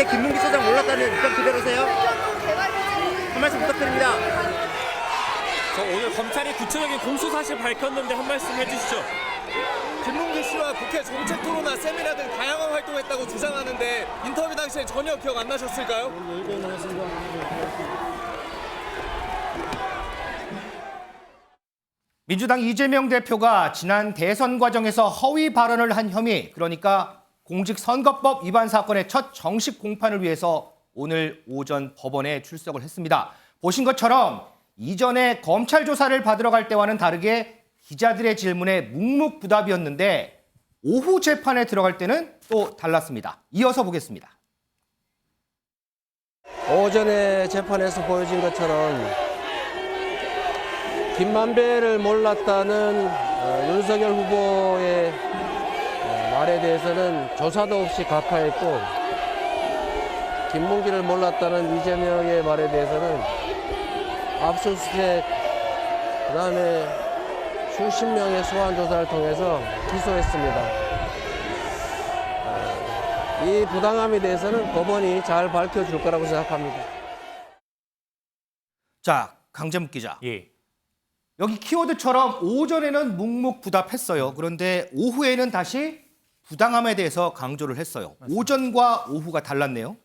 때 김문기 소장 몰랐다는 입장 그대로세요? 한 말씀 부탁드립니다. 오늘 검찰이 구체적인 공소 사실 밝혔는데 한 말씀 해주시죠. 김문기 씨와 국회 정책 토론화 세미나 등 다양한 활동했다고 주장하는데 인터뷰 당시에 전혀 기억 안 나셨을까요? 민주당 이재명 대표가 지난 대선 과정에서 허위 발언을 한 혐의, 그러니까 공직선거법 위반 사건의 첫 정식 공판을 위해서 오늘 오전 법원에 출석을 했습니다. 보신 것처럼 이전에 검찰 조사를 받으러 갈 때와는 다르게 기자들의 질문에 묵묵부답이었는데 오후 재판에 들어갈 때는 또 달랐습니다. 이어서 보겠습니다. 오전에 재판에서 보여진 것처럼 김만배를 몰랐다는 윤석열 후보의 말에 대해서는 조사도 없이 각하했고, 김문기를 몰랐다는 이재명의 말에 대해서는 압수수색, 그다음에 수십 명의 소환 조사를 통해서 기소했습니다. 이 부당함에 대해서는 법원이 잘 밝혀줄 거라고 생각합니다. 자, 강재묵 기자. 예. 여기 키워드처럼 오전에는 묵묵부답했어요. 그런데 오후에는 다시 부당함에 대해서 강조를 했어요. 맞습니다. 오전과 오후가 달랐네요.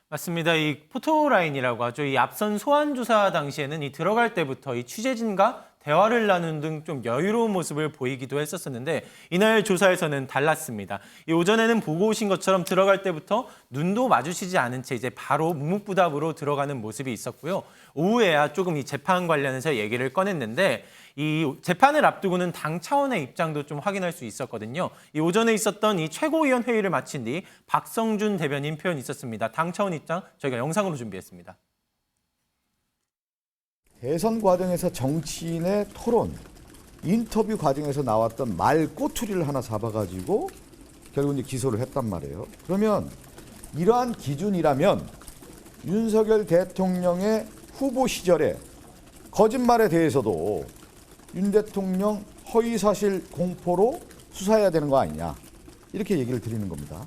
맞습니다. 이 포토라인이라고 하죠. 이 앞선 소환 조사 당시에는 이 들어갈 때부터 이 취재진과 대화를 나누는 등 좀 여유로운 모습을 보이기도 했었는데 이날 조사에서는 달랐습니다. 이 오전에는 보고 오신 것처럼 들어갈 때부터 눈도 마주치지 않은 채 이제 바로 묵묵부답으로 들어가는 모습이 있었고요. 오후에야 조금 이 재판 관련해서 얘기를 꺼냈는데 이 재판을 앞두고는 당 차원의 입장도 좀 확인할 수 있었거든요. 이 오전에 있었던 이 최고위원 회의를 마친 뒤 박성준 대변인 표현이 있었습니다. 당 차원 입장 저희가 영상으로 준비했습니다. 대선 과정에서 정치인의 토론, 인터뷰 과정에서 나왔던 말 꼬투리를 하나 잡아가지고 결국 이제 기소를 했단 말이에요. 그러면 이러한 기준이라면 윤석열 대통령의 후보 시절에 거짓말에 대해서도 윤 대통령 허위사실 공포로 수사해야 되는 거 아니냐, 이렇게 얘기를 드리는 겁니다.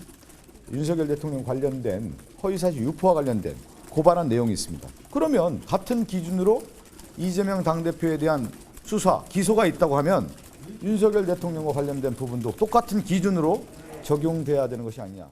윤석열 대통령 관련된 허위사실 유포와 관련된 고발한 내용이 있습니다. 그러면 같은 기준으로 이재명 당대표에 대한 수사, 기소가 있다고 하면 윤석열 대통령과 관련된 부분도 똑같은 기준으로 적용돼야 되는 것이 아니냐.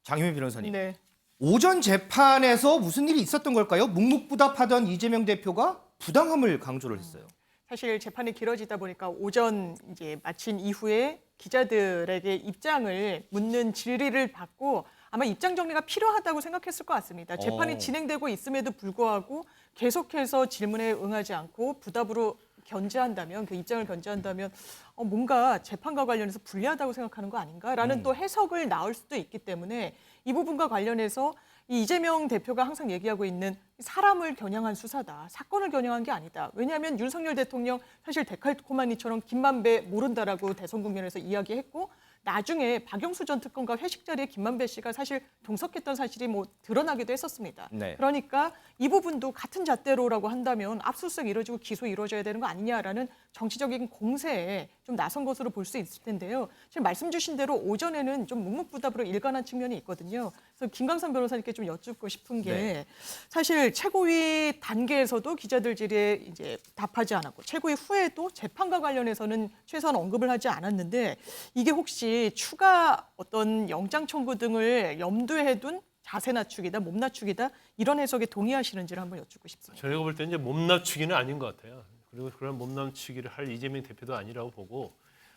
장희민 변호사님. 네. 오전 재판에서 무슨 일이 있었던 걸까요? 묵묵부답하던 이재명 대표가 부당함을 강조를 했어요. 사실 재판이 길어지다 보니까 오전 이제 마친 이후에 기자들에게 입장을 묻는 질의를 받고 아마 입장 정리가 필요하다고 생각했을 것 같습니다. 재판이 진행되고 있음에도 불구하고 계속해서 질문에 응하지 않고 부답으로 견제한다면, 그 입장을 견제한다면 뭔가 재판과 관련해서 불리하다고 생각하는 거 아닌가라는 또 해석을 나올 수도 있기 때문에 이 부분과 관련해서 이 이재명 대표가 항상 얘기하고 있는 사람을 겨냥한 수사다, 사건을 겨냥한 게 아니다. 왜냐하면 윤석열 대통령 사실 데칼코마니처럼 김만배 모른다라고 대선 국면에서 이야기했고, 나중에 박영수 전 특검과 회식 자리에 김만배 씨가 사실 동석했던 사실이 드러나기도 했었습니다. 네. 그러니까 이 부분도 같은 잣대로라고 한다면 압수수색 이루어지고 기소 이루어져야 되는 거 아니냐라는 정치적인 공세에 좀 나선 것으로 볼 수 있을 텐데요. 지금 말씀 주신 대로 오전에는 좀 묵묵부답으로 일관한 측면이 있거든요. 그래서 김광선 변호사님께 좀 여쭙고 싶은 게 사실 최고위 단계에서도 기자들 질의에 이제 답하지 않았고 최고위 후에도 재판과 관련해서는 최소한 언급을 하지 않았는데 이게 혹시 추가 어떤 영장 청구 등을 염두에 둔 자세 낮추기다, 몸 낮추기다 이런 해석에 동의하시는지를 한번 여쭙고 싶습니다. 저희가 볼 때 이제 몸 낮추기는 아닌 것 같아요. 그리고 그런 몸 낮추기를 할 이재명 대표도 아니라고 보고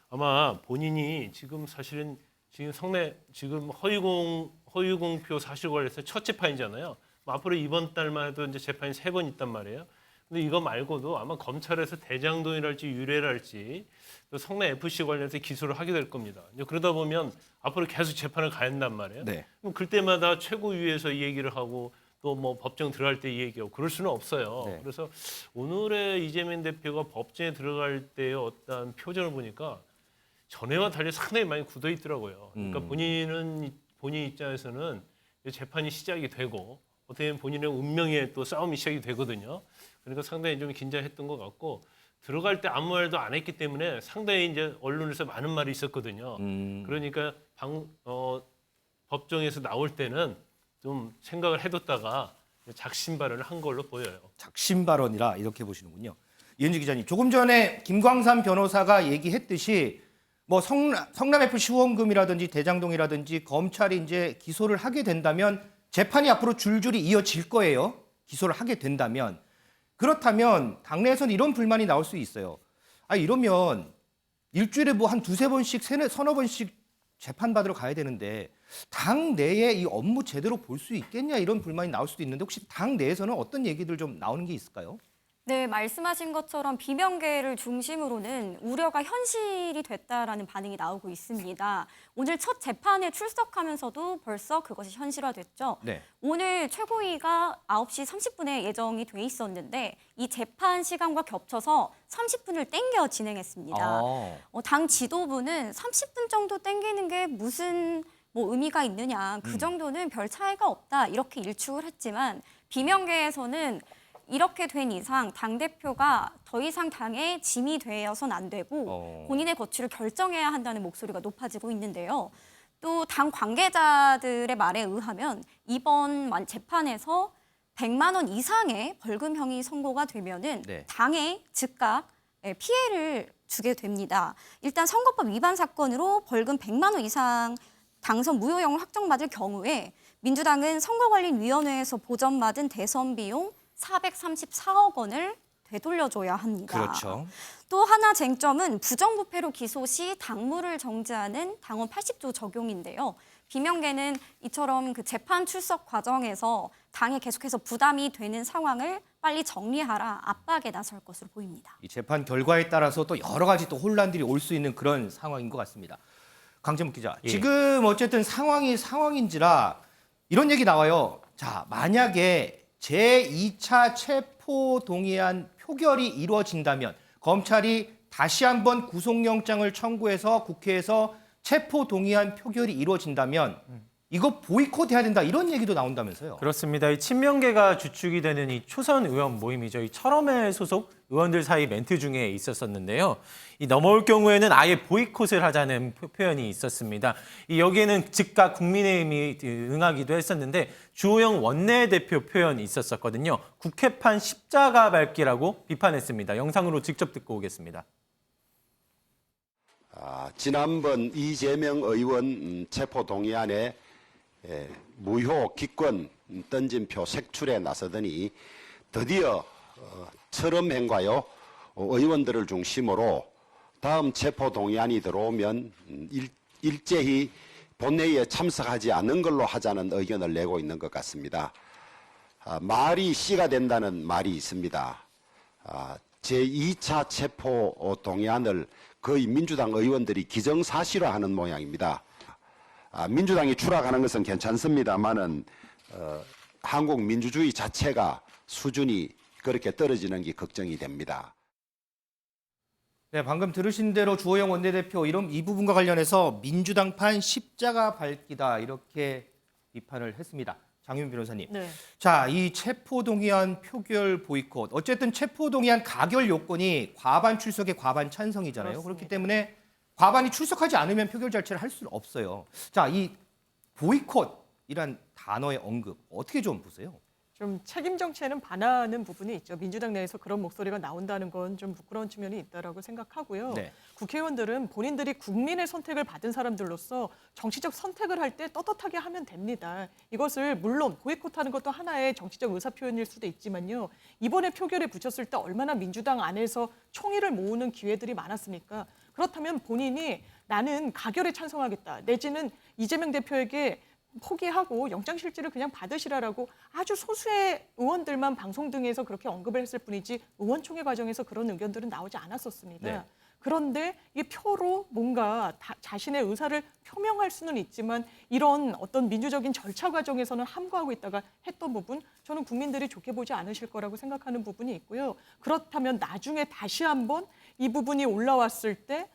아마 본인이 지금 사실은 지금 허위공표 사실 관련해서 첫 재판이잖아요. 앞으로 이번 달만 해도 이제 재판이 3번 있단 말이에요. 근데 이거 말고도 아마 검찰에서 대장동이랄지 유례랄지 또 성남 FC 관련해서 기소를 하게 될 겁니다. 이제 그러다 보면 앞으로 계속 재판을 가야 한단 말이에요. 네. 그럼 그때마다 최고위에서 이 얘기를 하고 또 뭐 법정 들어갈 때 이 얘기하고 그럴 수는 없어요. 네. 그래서 오늘의 이재명 대표가 법정에 들어갈 때의 어떤 표정을 보니까 전에와 달리 상당히 많이 굳어 있더라고요. 그러니까 본인 입장에서는 재판이 시작이 되고 어떻게 보면 본인의 운명의 또 싸움이 시작이 되거든요. 그러니까 상당히 좀 긴장했던 것 같고 들어갈 때 아무 말도 안 했기 때문에 상당히 이제 언론에서 많은 말이 있었거든요. 그러니까 법정에서 나올 때는 좀 생각을 해뒀다가 작심 발언을 한 걸로 보여요. 작심 발언이라 이렇게 보시는군요. 이은지 기자님, 조금 전에 김광삼 변호사가 얘기했듯이 뭐 성남FC 후원금이라든지 대장동이라든지 검찰이 이제 기소를 하게 된다면 재판이 앞으로 줄줄이 이어질 거예요. 기소를 하게 된다면. 그렇다면 당내에서는 이런 불만이 나올 수 있어요. 아, 이러면 일주일에 뭐 한 두세 번씩, 서너 번씩 재판받으러 가야 되는데 당 내에 이 업무 제대로 볼 수 있겠냐 이런 불만이 나올 수도 있는데 혹시 당 내에서는 어떤 얘기들 좀 나오는 게 있을까요? 네, 말씀하신 것처럼 비명계를 중심으로는 우려가 현실이 됐다라는 반응이 나오고 있습니다. 오늘 첫 재판에 출석하면서도 벌써 그것이 현실화됐죠. 네. 오늘 최고위가 9시 30분에 예정이 돼 있었는데 이 재판 시간과 겹쳐서 30분을 땡겨 진행했습니다. 당 지도부는 30분 정도 땡기는 게 무슨 의미가 있느냐, 그 정도는 별 차이가 없다 이렇게 일축을 했지만 비명계에서는 이렇게 된 이상 당대표가 더 이상 당에 짐이 되어서는 안 되고 본인의 거취를 결정해야 한다는 목소리가 높아지고 있는데요. 또 당 관계자들의 말에 의하면 이번 재판에서 100만 원 이상의 벌금형이 선고가 되면은 네. 당에 즉각 피해를 주게 됩니다. 일단 선거법 위반 사건으로 벌금 100만 원 이상 당선 무효형을 확정받을 경우에 민주당은 선거관리위원회에서 보전받은 대선 비용 434억 원을 되돌려줘야 합니다. 그렇죠. 또 하나 쟁점은 부정부패로 기소 시 당무를 정지하는 당원 80조 적용인데요. 비명계는 이처럼 그 재판 출석 과정에서 당에 계속해서 부담이 되는 상황을 빨리 정리하라 압박에 나설 것으로 보입니다. 이 재판 결과에 따라서 또 여러 가지 또 혼란들이 올 수 있는 그런 상황인 것 같습니다. 강재묵 기자, 예. 지금 어쨌든 상황이 상황인지라 이런 얘기 나와요. 자, 만약에 제2차 체포동의안 표결이 이루어진다면 검찰이 다시 한번 구속영장을 청구해서 국회에서 체포동의안 표결이 이루어진다면 이거 보이콧해야 된다 이런 얘기도 나온다면서요. 그렇습니다. 이 친명계가 주축이 되는 이 초선 의원 모임이죠. 이 철험회 소속 의원들 사이 멘트 중에 있었었는데요. 이 넘어올 경우에는 아예 보이콧을 하자는 표현이 있었습니다. 이 여기에는 즉각 국민의힘이 응하기도 했었는데 주호영 원내대표 표현이 있었었거든요. 국회판 십자가 밟기라고 비판했습니다. 영상으로 직접 듣고 오겠습니다. 지난번 이재명 의원 체포동의안에 무효 기권 던진표 색출에 나서더니 드디어 철험행과요 의원들을 중심으로 다음 체포동의안이 들어오면 일제히 본회의에 참석하지 않는 걸로 하자는 의견을 내고 있는 것 같습니다. 말이 씨가 된다는 말이 있습니다. 제2차 체포동의안을 거의 민주당 의원들이 기정사실화하는 모양입니다. 민주당이 추락하는 것은 괜찮습니다만은 한국 민주주의 자체가 수준이 그렇게 떨어지는 게 걱정이 됩니다. 네, 방금 들으신 대로 주호영 원내대표 이 부분과 관련해서 민주당판 십자가 밟기다 이렇게 비판을 했습니다. 장윤 변호사님. 네. 자, 이 체포동의안 표결 보이콧. 어쨌든 체포동의안 가결 요건이 과반 출석에 과반 찬성이잖아요. 그렇습니다. 그렇기 때문에 과반이 출석하지 않으면 표결 자체를 할 수는 없어요. 자, 이 보이콧이란 단어의 언급 어떻게 좀 보세요? 좀 책임 정치에는 반하는 부분이 있죠. 민주당 내에서 그런 목소리가 나온다는 건 좀 부끄러운 측면이 있다라고 생각하고요. 네. 국회의원들은 본인들이 국민의 선택을 받은 사람들로서 정치적 선택을 할 때 떳떳하게 하면 됩니다. 이것을 물론 보이콧하는 것도 하나의 정치적 의사표현일 수도 있지만요. 이번에 표결에 붙였을 때 얼마나 민주당 안에서 총의를 모으는 기회들이 많았습니까? 그렇다면 본인이 나는 가결에 찬성하겠다. 내지는 이재명 대표에게 포기하고 영장실질을 그냥 받으시라라고 아주 소수의 의원들만 방송 등에서 그렇게 언급을 했을 뿐이지 의원총회 과정에서 그런 의견들은 나오지 않았었습니다. 네. 그런데 이 표로 뭔가 자신의 의사를 표명할 수는 있지만 이런 어떤 민주적인 절차 과정에서는 함구하고 있다가 했던 부분 저는 국민들이 좋게 보지 않으실 거라고 생각하는 부분이 있고요. 그렇다면 나중에 다시 한번 이 부분이 올라왔을 때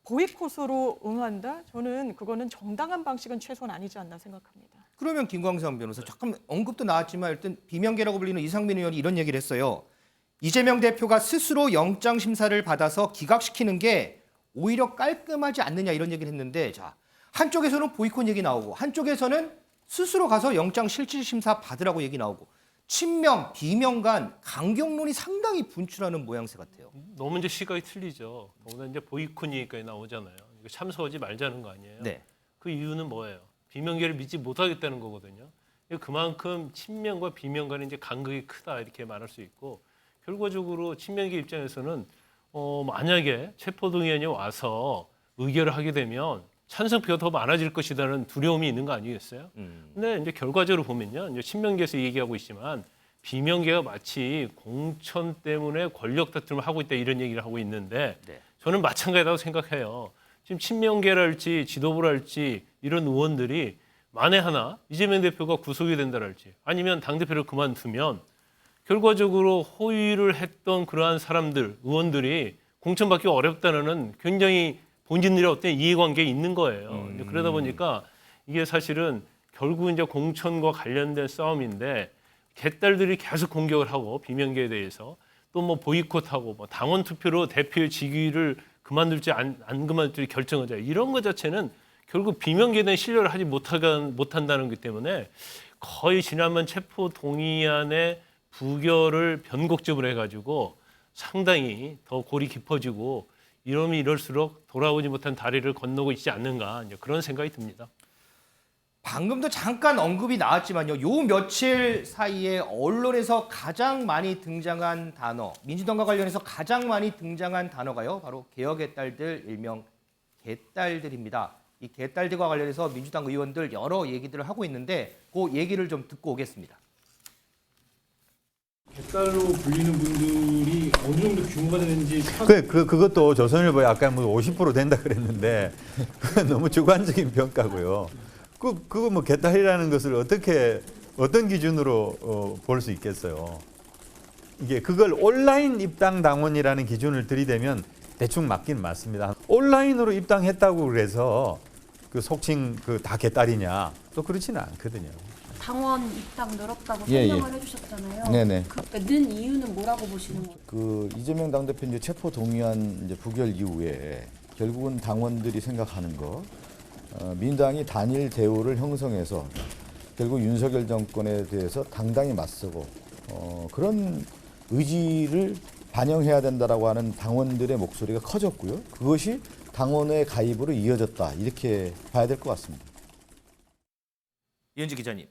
보이콧으로 응한다? 저는 그거는 정당한 방식은 최소한 아니지 않나 생각합니다. 그러면 김광삼 변호사 잠깐 언급도 나왔지만 일단 비명계라고 불리는 이상민 의원이 이런 얘기를 했어요. 이재명 대표가 스스로 영장 심사를 받아서 기각시키는 게 오히려 깔끔하지 않느냐 이런 얘기를 했는데 자, 한쪽에서는 보이콧 얘기 나오고 한쪽에서는 스스로 가서 영장 실질 심사 받으라고 얘기 나오고 친명, 비명 간 강경론이 상당히 분출하는 모양새 같아요. 너무 이제 시각이 틀리죠. 오늘 이제 보이콧 얘기까지 나오잖아요. 이거 참석하지 말자는 거 아니에요? 네. 그 이유는 뭐예요? 비명계를 믿지 못하겠다는 거거든요. 그만큼 친명과 비명 간의 이제 간극이 크다 이렇게 말할 수 있고 결과적으로 친명계 입장에서는 만약에 체포동의안이 와서 의결을 하게 되면 찬성표가 더 많아질 것이라는 두려움이 있는 거 아니겠어요? 근데 이제 결과적으로 보면요, 이제 친명계에서 얘기하고 있지만 비명계가 마치 공천 때문에 권력 다툼을 하고 있다 이런 얘기를 하고 있는데 네. 저는 마찬가지라고 생각해요. 지금 친명계랄지 지도부랄지 이런 의원들이 만에 하나 이재명 대표가 구속이 된다랄지 아니면 당대표를 그만두면 결과적으로 호의를 했던 그러한 사람들, 의원들이 공천받기 어렵다는 굉장히 본질의 어떤 이해관계에 있는 거예요. 이제 그러다 보니까 이게 사실은 결국 이제 공천과 관련된 싸움인데 개딸들이 계속 공격을 하고 비명계에 대해서 또 뭐 보이콧하고 뭐 당원 투표로 대표의 직위를 그만둘지 안 그만둘지 결정하자 이런 것 자체는 결국 비명계에 대한 신뢰를 하지 못한다는 것 때문에 거의 지난번 체포 동의안의 부결을 변곡점으로 해가지고 상당히 더 골이 깊어지고 이러면 이럴수록 돌아오지 못한 다리를 건너고 있지 않는가 이제 그런 생각이 듭니다. 방금도 잠깐 언급이 나왔지만요. 요 며칠 사이에 언론에서 가장 많이 등장한 단어, 민주당과 관련해서 가장 많이 등장한 단어가요. 바로 개혁의 딸들, 일명 개딸들입니다. 이 개딸들과 관련해서 민주당 의원들 여러 얘기들을 하고 있는데 그 얘기를 좀 듣고 오겠습니다. 개딸로 불리는 분들이 어느 정도 규모가 되는지 그것도 조선일보에 아까 뭐 50% 된다 그랬는데 그건 너무 주관적인 평가고요. 그거 뭐 개딸이라는 것을 어떤 기준으로 볼 수 있겠어요. 이게 그걸 온라인 입당 당원이라는 기준을 들이대면 대충 맞긴 맞습니다. 온라인으로 입당했다고 그래서 그 속칭 그 다 개딸이냐 또 그렇지는 않거든요. 당원 입당 늘었다고 예, 설명을 해주셨잖아요. 네네. 그러니까 는 이유는 뭐라고 보시는 거예요? 그 이재명 당대표 이제 체포 동의안 이제 부결 이후에 결국은 당원들이 생각하는 거 민당이 단일 대우를 형성해서 결국 윤석열 정권에 대해서 당당히 맞서고 그런 의지를 반영해야 된다라고 하는 당원들의 목소리가 커졌고요. 그것이 당원의 가입으로 이어졌다 이렇게 봐야 될 것 같습니다. 이현주 기자님,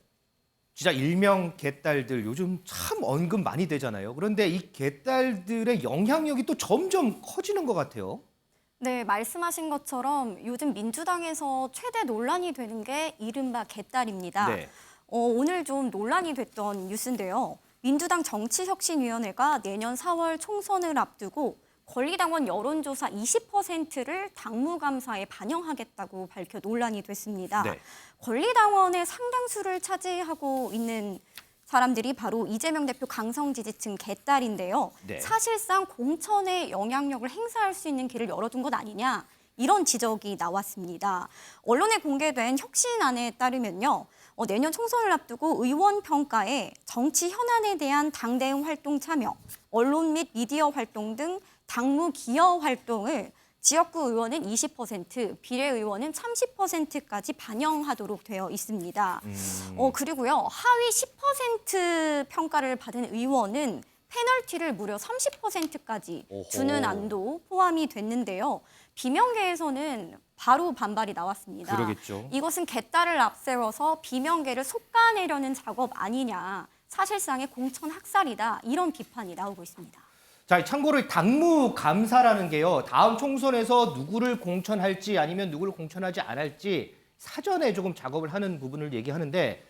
진짜 일명 개딸들 요즘 참 언급 많이 되잖아요. 그런데 이 개딸들의 영향력이 또 점점 커지는 것 같아요. 네, 말씀하신 것처럼 요즘 민주당에서 최대 논란이 되는 게 이른바 개딸입니다. 네. 오늘 좀 논란이 됐던 뉴스인데요. 민주당 정치혁신위원회가 내년 4월 총선을 앞두고 권리당원 여론조사 20%를 당무감사에 반영하겠다고 밝혀 논란이 됐습니다. 네. 권리당원의 상당수를 차지하고 있는 사람들이 바로 이재명 대표 강성 지지층 개딸인데요. 네. 사실상 공천에 영향력을 행사할 수 있는 길을 열어둔 것 아니냐 이런 지적이 나왔습니다. 언론에 공개된 혁신안에 따르면요. 내년 총선을 앞두고 의원 평가에 정치 현안에 대한 당대응 활동 참여, 언론 및 미디어 활동 등 당무 기여 활동을 지역구 의원은 20%, 비례의원은 30%까지 반영하도록 되어 있습니다. 그리고요, 하위 10% 평가를 받은 의원은 페널티를 무려 30%까지 주는 안도 포함이 됐는데요. 비명계에서는 바로 반발이 나왔습니다. 그러겠죠. 이것은 개딸을 앞세워서 비명계를 솎아내려는 작업 아니냐, 사실상의 공천 학살이다, 이런 비판이 나오고 있습니다. 자, 참고로 당무 감사라는 게요. 다음 총선에서 누구를 공천할지 아니면 누구를 공천하지 않을지 사전에 조금 작업을 하는 부분을 얘기하는데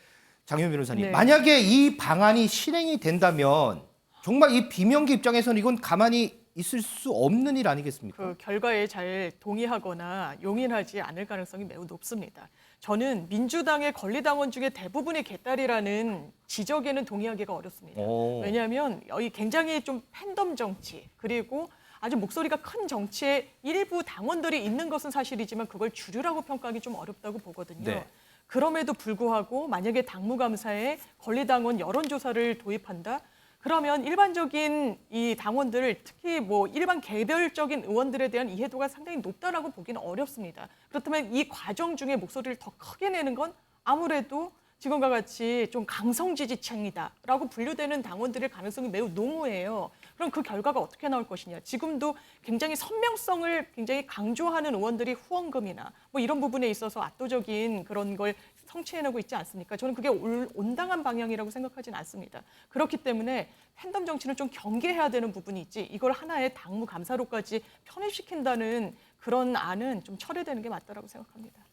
장현 변호사님, 네. 만약에 이 방안이 실행이 된다면 정말 이 비명계 입장에서는 이건 가만히 있을 수 없는 일 아니겠습니까? 그 결과에 잘 동의하거나 용인하지 않을 가능성이 매우 높습니다. 저는 민주당의 권리당원 중에 대부분이 개딸이라는 지적에는 동의하기가 어렵습니다. 왜냐하면 이 굉장히 좀 팬덤 정치 그리고 아주 목소리가 큰 정치에 일부 당원들이 있는 것은 사실이지만 그걸 주류라고 평가하기 좀 어렵다고 보거든요. 네. 그럼에도 불구하고 만약에 당무감사에 권리당원 여론조사를 도입한다? 그러면 일반적인 이 당원들, 특히 뭐 일반 개별적인 의원들에 대한 이해도가 상당히 높다라고 보기는 어렵습니다. 그렇다면 이 과정 중에 목소리를 더 크게 내는 건 아무래도 지금과 같이 좀 강성 지지층이다라고 분류되는 당원들의 가능성이 매우 농후해요. 그럼 그 결과가 어떻게 나올 것이냐. 지금도 굉장히 선명성을 굉장히 강조하는 의원들이 후원금이나 뭐 이런 부분에 있어서 압도적인 그런 걸 성취해내고 있지 않습니까? 저는 그게 온당한 방향이라고 생각하진 않습니다. 그렇기 때문에 팬덤 정치는 좀 경계해야 되는 부분이 있지 이걸 하나의 당무 감사로까지 편입시킨다는 그런 안은 좀 철회되는 게 맞다라고 생각합니다.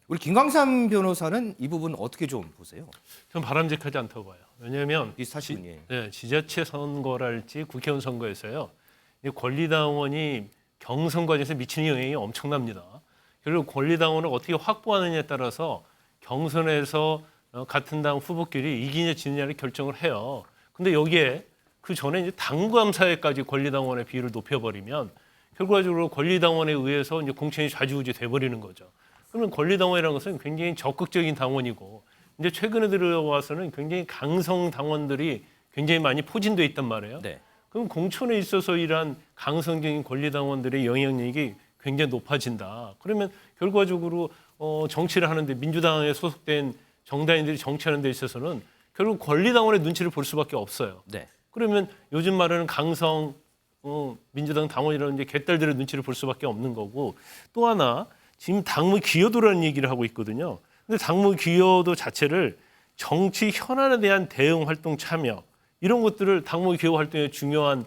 우리 김광삼 변호사는 이 부분 어떻게 좀 보세요? 전 바람직하지 않다고 봐요. 왜냐하면 비슷하시군요. 지자체 선거랄지 국회의원 선거에서요. 이 권리당원이 경선 과정에서 미치는 영향이 엄청납니다. 그리고 권리당원을 어떻게 확보하느냐에 따라서 경선에서 같은 당 후보끼리 이기냐 지느냐를 결정을 해요. 근데 여기에 그 전에 이제 당무감사에까지 권리당원의 비율을 높여버리면 결과적으로 권리당원에 의해서 이제 공천이 좌지우지 돼버리는 거죠. 그러면 권리당원이라는 것은 굉장히 적극적인 당원이고 이제 최근에 들어와서는 굉장히 강성 당원들이 굉장히 많이 포진돼 있단 말이에요. 네. 그럼 공천에 있어서 이러한 강성적인 권리당원들의 영향력이 굉장히 높아진다. 그러면 결과적으로 정치를 하는데 민주당에 소속된 정당인들이 정치하는 데 있어서는 결국 권리당원의 눈치를 볼 수밖에 없어요. 네. 그러면 요즘 말하는 강성 민주당 당원이라는 이제 개딸들의 눈치를 볼 수밖에 없는 거고 또 하나 지금 당무 기여도라는 얘기를 하고 있거든요. 근데 당무 기여도 자체를 정치 현안에 대한 대응 활동 참여 이런 것들을 당무 기여 활동의 중요한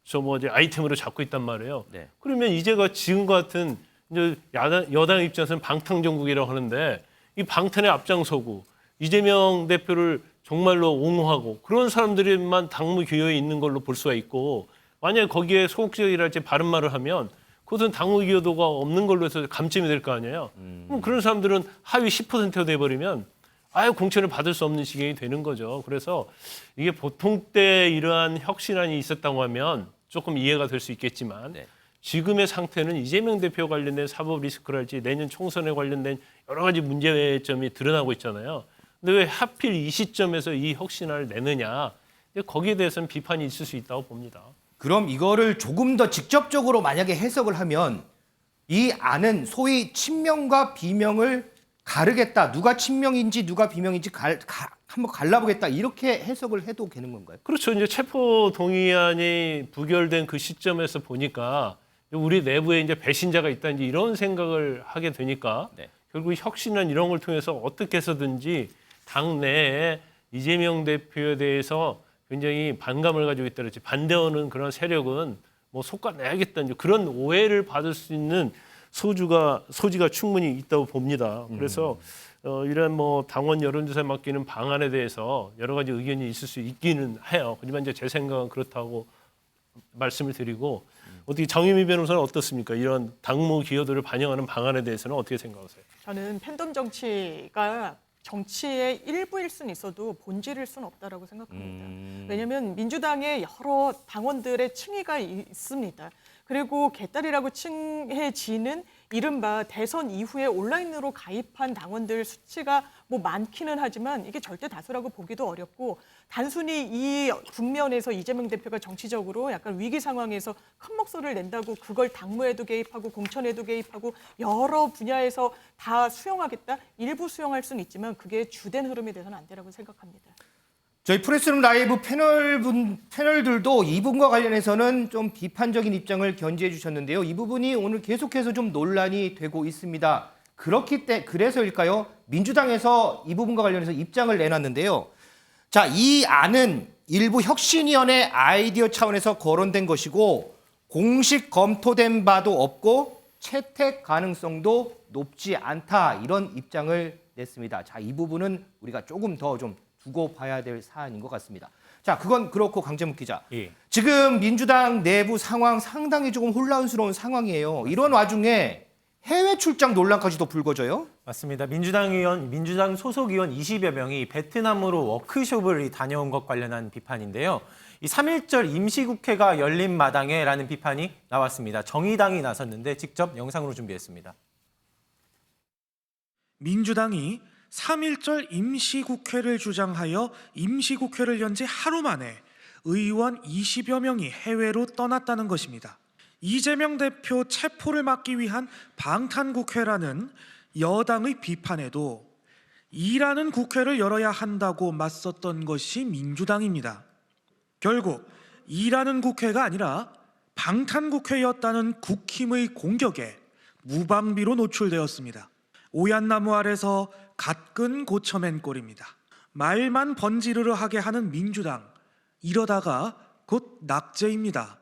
이제 아이템으로 잡고 있단 말이에요. 네. 그러면 이제가 지금 같은 이제 여당 입장에서는 방탄정국이라고 하는데 이 방탄의 앞장서고 이재명 대표를 정말로 옹호하고 그런 사람들만 당무 기여에 있는 걸로 볼 수가 있고 만약에 거기에 소극적이랄지 바른 말을 하면 그것은 당무 기여도가 없는 걸로 해서 감점이 될 거 아니에요. 그럼 그런 사람들은 하위 10%가 돼버리면 아예 공천을 받을 수 없는 지경이 되는 거죠. 그래서 이게 보통 때 이러한 혁신안이 있었다고 하면 조금 이해가 될 수 있겠지만 네. 지금의 상태는 이재명 대표 관련된 사법 리스크랄지 내년 총선에 관련된 여러 가지 문제점이 드러나고 있잖아요. 근데 왜 하필 이 시점에서 이 혁신안을 내느냐. 거기에 대해서는 비판이 있을 수 있다고 봅니다. 그럼 이거를 조금 더 직접적으로 만약에 해석을 하면 이 안은 소위 친명과 비명을 가르겠다. 누가 친명인지 누가 비명인지 한번 갈라보겠다. 이렇게 해석을 해도 되는 건가요? 그렇죠. 이제 체포 동의안이 부결된 그 시점에서 보니까 우리 내부에 이제 배신자가 있다 이제 이런 생각을 하게 되니까 네. 결국 혁신안 이런 걸 통해서 어떻게 해서든지 당내에 이재명 대표에 대해서 굉장히 반감을 가지고 있다든지 반대하는 그런 세력은 뭐 솎아내야겠다 이제 그런 오해를 받을 수 있는 소지가 충분히 있다고 봅니다. 그래서 이런 뭐 당원 여론조사에 맡기는 방안에 대해서 여러 가지 의견이 있을 수 있기는 해요. 하지만 이제 제 생각은 그렇다고 말씀을 드리고 어떻게 정유미 변호사는 어떻습니까? 이런 당무 기여도를 반영하는 방안에 대해서는 어떻게 생각하세요? 저는 팬덤 정치가 정치의 일부일 수는 있어도 본질일 수는 없다라고 생각합니다. 왜냐하면 민주당에 여러 당원들의 층위가 있습니다. 그리고 개딸이라고 칭해지는 이른바 대선 이후에 온라인으로 가입한 당원들 수치가 뭐 많기는 하지만 이게 절대 다수라고 보기도 어렵고 단순히 이 국면에서 이재명 대표가 정치적으로 약간 위기 상황에서 큰 목소리를 낸다고 그걸 당무에도 개입하고 공천에도 개입하고 여러 분야에서 다 수용하겠다? 일부 수용할 수는 있지만 그게 주된 흐름이 돼서는 안 되라고 생각합니다. 저희 프레스룸 라이브 패널들도 이 부분과 관련해서는 좀 비판적인 입장을 견지해 주셨는데요. 이 부분이 오늘 계속해서 좀 논란이 되고 있습니다. 그래서일까요? 민주당에서 이 부분과 관련해서 입장을 내놨는데요. 자, 이 안은 일부 혁신위원회 아이디어 차원에서 거론된 것이고 공식 검토된 바도 없고 채택 가능성도 높지 않다. 이런 입장을 냈습니다. 자, 이 부분은 우리가 조금 더 좀 두고 봐야 될 사안인 것 같습니다. 자, 그건 그렇고 강재묵 기자. 예. 지금 민주당 내부 상황 상당히 조금 혼란스러운 상황이에요. 이런 와중에 해외 출장 논란까지도 불거져요? 맞습니다. 민주당 소속 의원 20여 명이 베트남으로 워크숍을 다녀온 것 관련한 비판인데요. 이 3.1절 임시국회가 열린 마당에라는 비판이 나왔습니다. 정의당이 나섰는데 직접 영상으로 준비했습니다. 민주당이 3.1절 임시국회를 주장하여 임시국회를 연 지 하루 만에 의원 20여 명이 해외로 떠났다는 것입니다. 이재명 대표 체포를 막기 위한 방탄국회라는 여당의 비판에도 일하는 국회를 열어야 한다고 맞섰던 것이 민주당입니다. 결국 일하는 국회가 아니라 방탄국회였다는 국힘의 공격에 무방비로 노출되었습니다. 오얏나무 아래서 갓근 고쳐맨 꼴입니다. 말만 번지르르 하게 하는 민주당, 이러다가 곧 낙제입니다.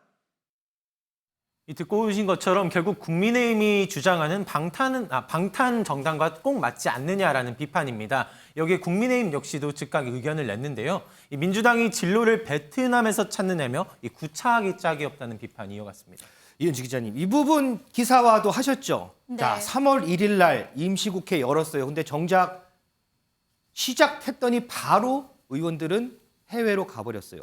듣고 오신 것처럼 결국 국민의힘이 주장하는 방탄 정당과 꼭 맞지 않느냐라는 비판입니다. 여기에 국민의힘 역시도 즉각 의견을 냈는데요. 이 민주당이 진로를 베트남에서 찾느냐며 이 구차하기 짝이 없다는 비판이 이어갔습니다. 이은지 기자님, 이 부분 기사화도 하셨죠? 네. 자, 3월 1일 날 임시국회 열었어요. 근데 정작 시작했더니 바로 의원들은 해외로 가버렸어요.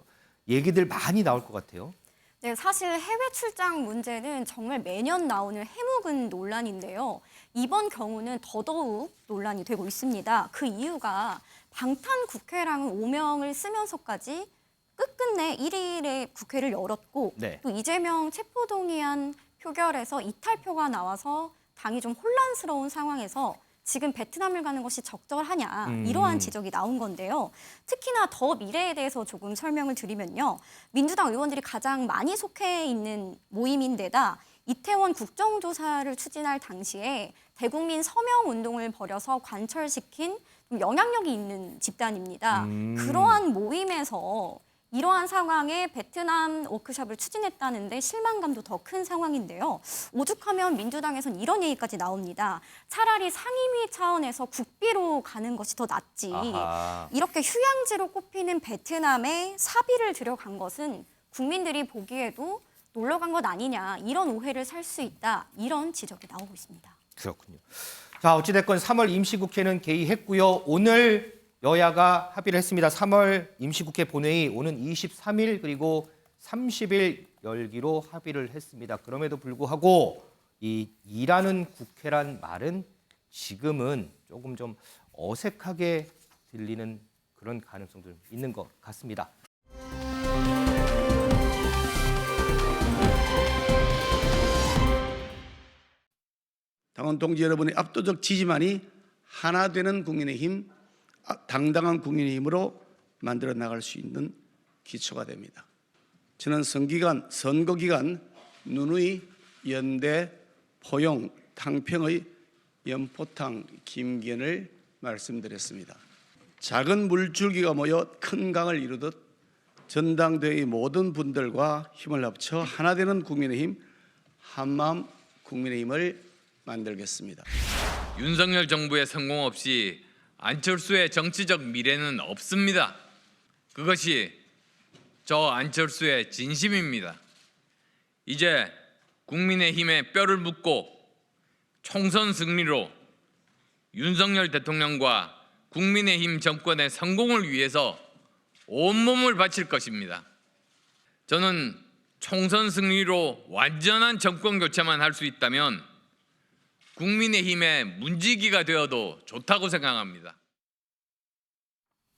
얘기들 많이 나올 것 같아요. 네, 사실 해외 출장 문제는 정말 매년 나오는 해묵은 논란인데요. 이번 경우는 더더욱 논란이 되고 있습니다. 그 이유가 방탄 국회라는 오명을 쓰면서까지 끝끝내 1일에 국회를 열었고 네. 또 이재명 체포동의안 표결에서 이탈표가 나와서 당이 좀 혼란스러운 상황에서 지금 베트남을 가는 것이 적절하냐 이러한 지적이 나온 건데요. 특히나 더 미래에 대해서 조금 설명을 드리면요. 민주당 의원들이 가장 많이 속해 있는 모임인데다 이태원 국정조사를 추진할 당시에 대국민 서명 운동을 벌여서 관철시킨 좀 영향력이 있는 집단입니다. 그러한 모임에서 이러한 상황에 베트남 워크숍을 추진했다는데 실망감도 더 큰 상황인데요. 오죽하면 민주당에선 이런 얘기까지 나옵니다. 차라리 상임위 차원에서 국비로 가는 것이 더 낫지. 아하. 이렇게 휴양지로 꼽히는 베트남에 사비를 들여간 것은 국민들이 보기에도 놀러 간 것 아니냐. 이런 오해를 살 수 있다. 이런 지적이 나오고 있습니다. 그렇군요. 자, 어찌됐건 3월 임시국회는 개의했고요. 오늘 여야가 합의를 했습니다. 3월 임시국회 본회의 오는 23일 그리고 30일 열기로 합의를 했습니다. 그럼에도 불구하고 이 일하는 국회란 말은 지금은 조금 좀 어색하게 들리는 그런 가능성도 있는 것 같습니다. 당원 동지 여러분의 압도적 지지만이 하나 되는 국민의힘, 당당한 국민의힘으로 만들어 나갈 수 있는 기초가 됩니다. 저는 선거 기간 누누이 연대, 포용, 탕평의 연포탕 김견을 말씀드렸습니다. 작은 물줄기가 모여 큰 강을 이루듯 전당대회의 모든 분들과 힘을 합쳐 하나 되는 국민의힘, 한마음 국민의힘을 만들겠습니다. 윤석열 정부의 성공 없이 안철수의 정치적 미래는 없습니다. 그것이 저 안철수의 진심입니다. 이제 국민의힘에 뼈를 묻고 총선 승리로 윤석열 대통령과 국민의힘 정권의 성공을 위해서 온몸을 바칠 것입니다. 저는 총선 승리로 완전한 정권 교체만 할 수 있다면 국민의힘의 문지기가 되어도 좋다고 생각합니다.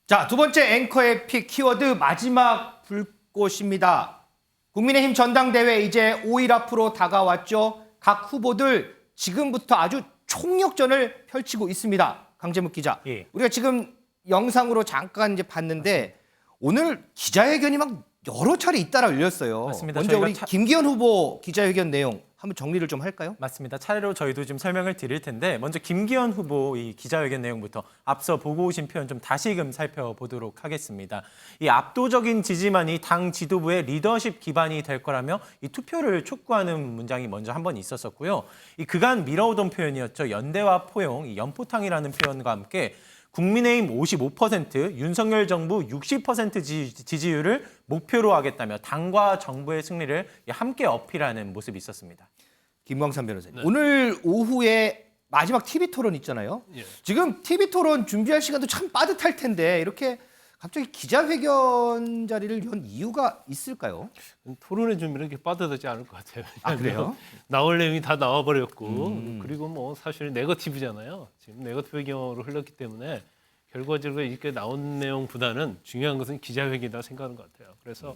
자, 두 번째 앵커의 픽 키워드 마지막 불꽃입니다. 국민의힘 전당대회 이제 5일 앞으로 다가왔죠. 각 후보들 지금부터 아주 총력전을 펼치고 있습니다. 강재묵 기자. 예. 우리가 지금 영상으로 잠깐 이제 봤는데 오늘 기자회견이 막 여러 차례 잇따라 열렸어요. 맞습니다. 먼저 저희가 우리 김기현 후보 기자회견 내용 한번 정리를 좀 할까요? 맞습니다. 차례로 저희도 좀 설명을 드릴 텐데 먼저 김기현 후보 이 기자회견 내용부터 앞서 보고 오신 표현 좀 다시금 살펴보도록 하겠습니다. 이 압도적인 지지만이 당 지도부의 리더십 기반이 될 거라며 이 투표를 촉구하는 문장이 먼저 한 번 있었었고요. 이 그간 미뤄오던 표현이었죠. 연대와 포용, 이 연포탕이라는 표현과 함께 국민의힘 55%, 윤석열 정부 60% 지지율을 목표로 하겠다며 당과 정부의 승리를 함께 어필하는 모습이 있었습니다. 김광삼 변호사님. 네. 오늘 오후에 마지막 TV 토론 있잖아요. 예. 지금 TV 토론 준비할 시간도 참 빠듯할 텐데 이렇게 갑자기 기자회견 자리를 연 이유가 있을까요? 토론의 준비는 이렇게 빠듯하지 않을 것 같아요. 아, 그래요? 나올 내용이 다 나와버렸고 그리고 뭐 사실 네거티브잖아요. 지금 네거티브 경우로 흘렀기 때문에 결과적으로 이렇게 나온 내용보다는 중요한 것은 기자회견이라고 생각하는 것 같아요. 그래서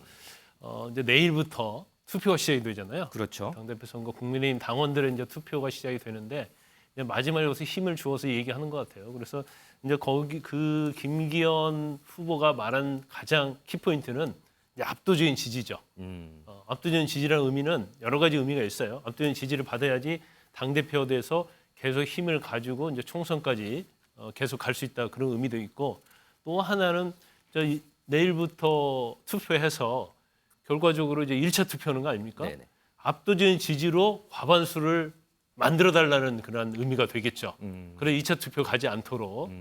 이제 내일부터 투표가 시작이 되잖아요. 그렇죠. 당대표 선거 국민의힘 당원들의 이제 투표가 시작이 되는데 이제 마지막에 여기서 힘을 주어서 얘기하는 것 같아요. 그래서 이제 거기 그 김기현 후보가 말한 가장 키포인트는 이제 압도적인 지지죠. 압도적인 지지라는 의미는 여러 가지 의미가 있어요. 압도적인 지지를 받아야지 당대표에 대해서 계속 힘을 가지고 이제 총선까지 계속 갈 수 있다 그런 의미도 있고 또 하나는 내일부터 투표해서 결과적으로 이제 1차 투표하는 거 아닙니까? 네네. 압도적인 지지로 과반수를 만들어 달라는 그런 의미가 되겠죠. 그래 2차 투표 가지 않도록.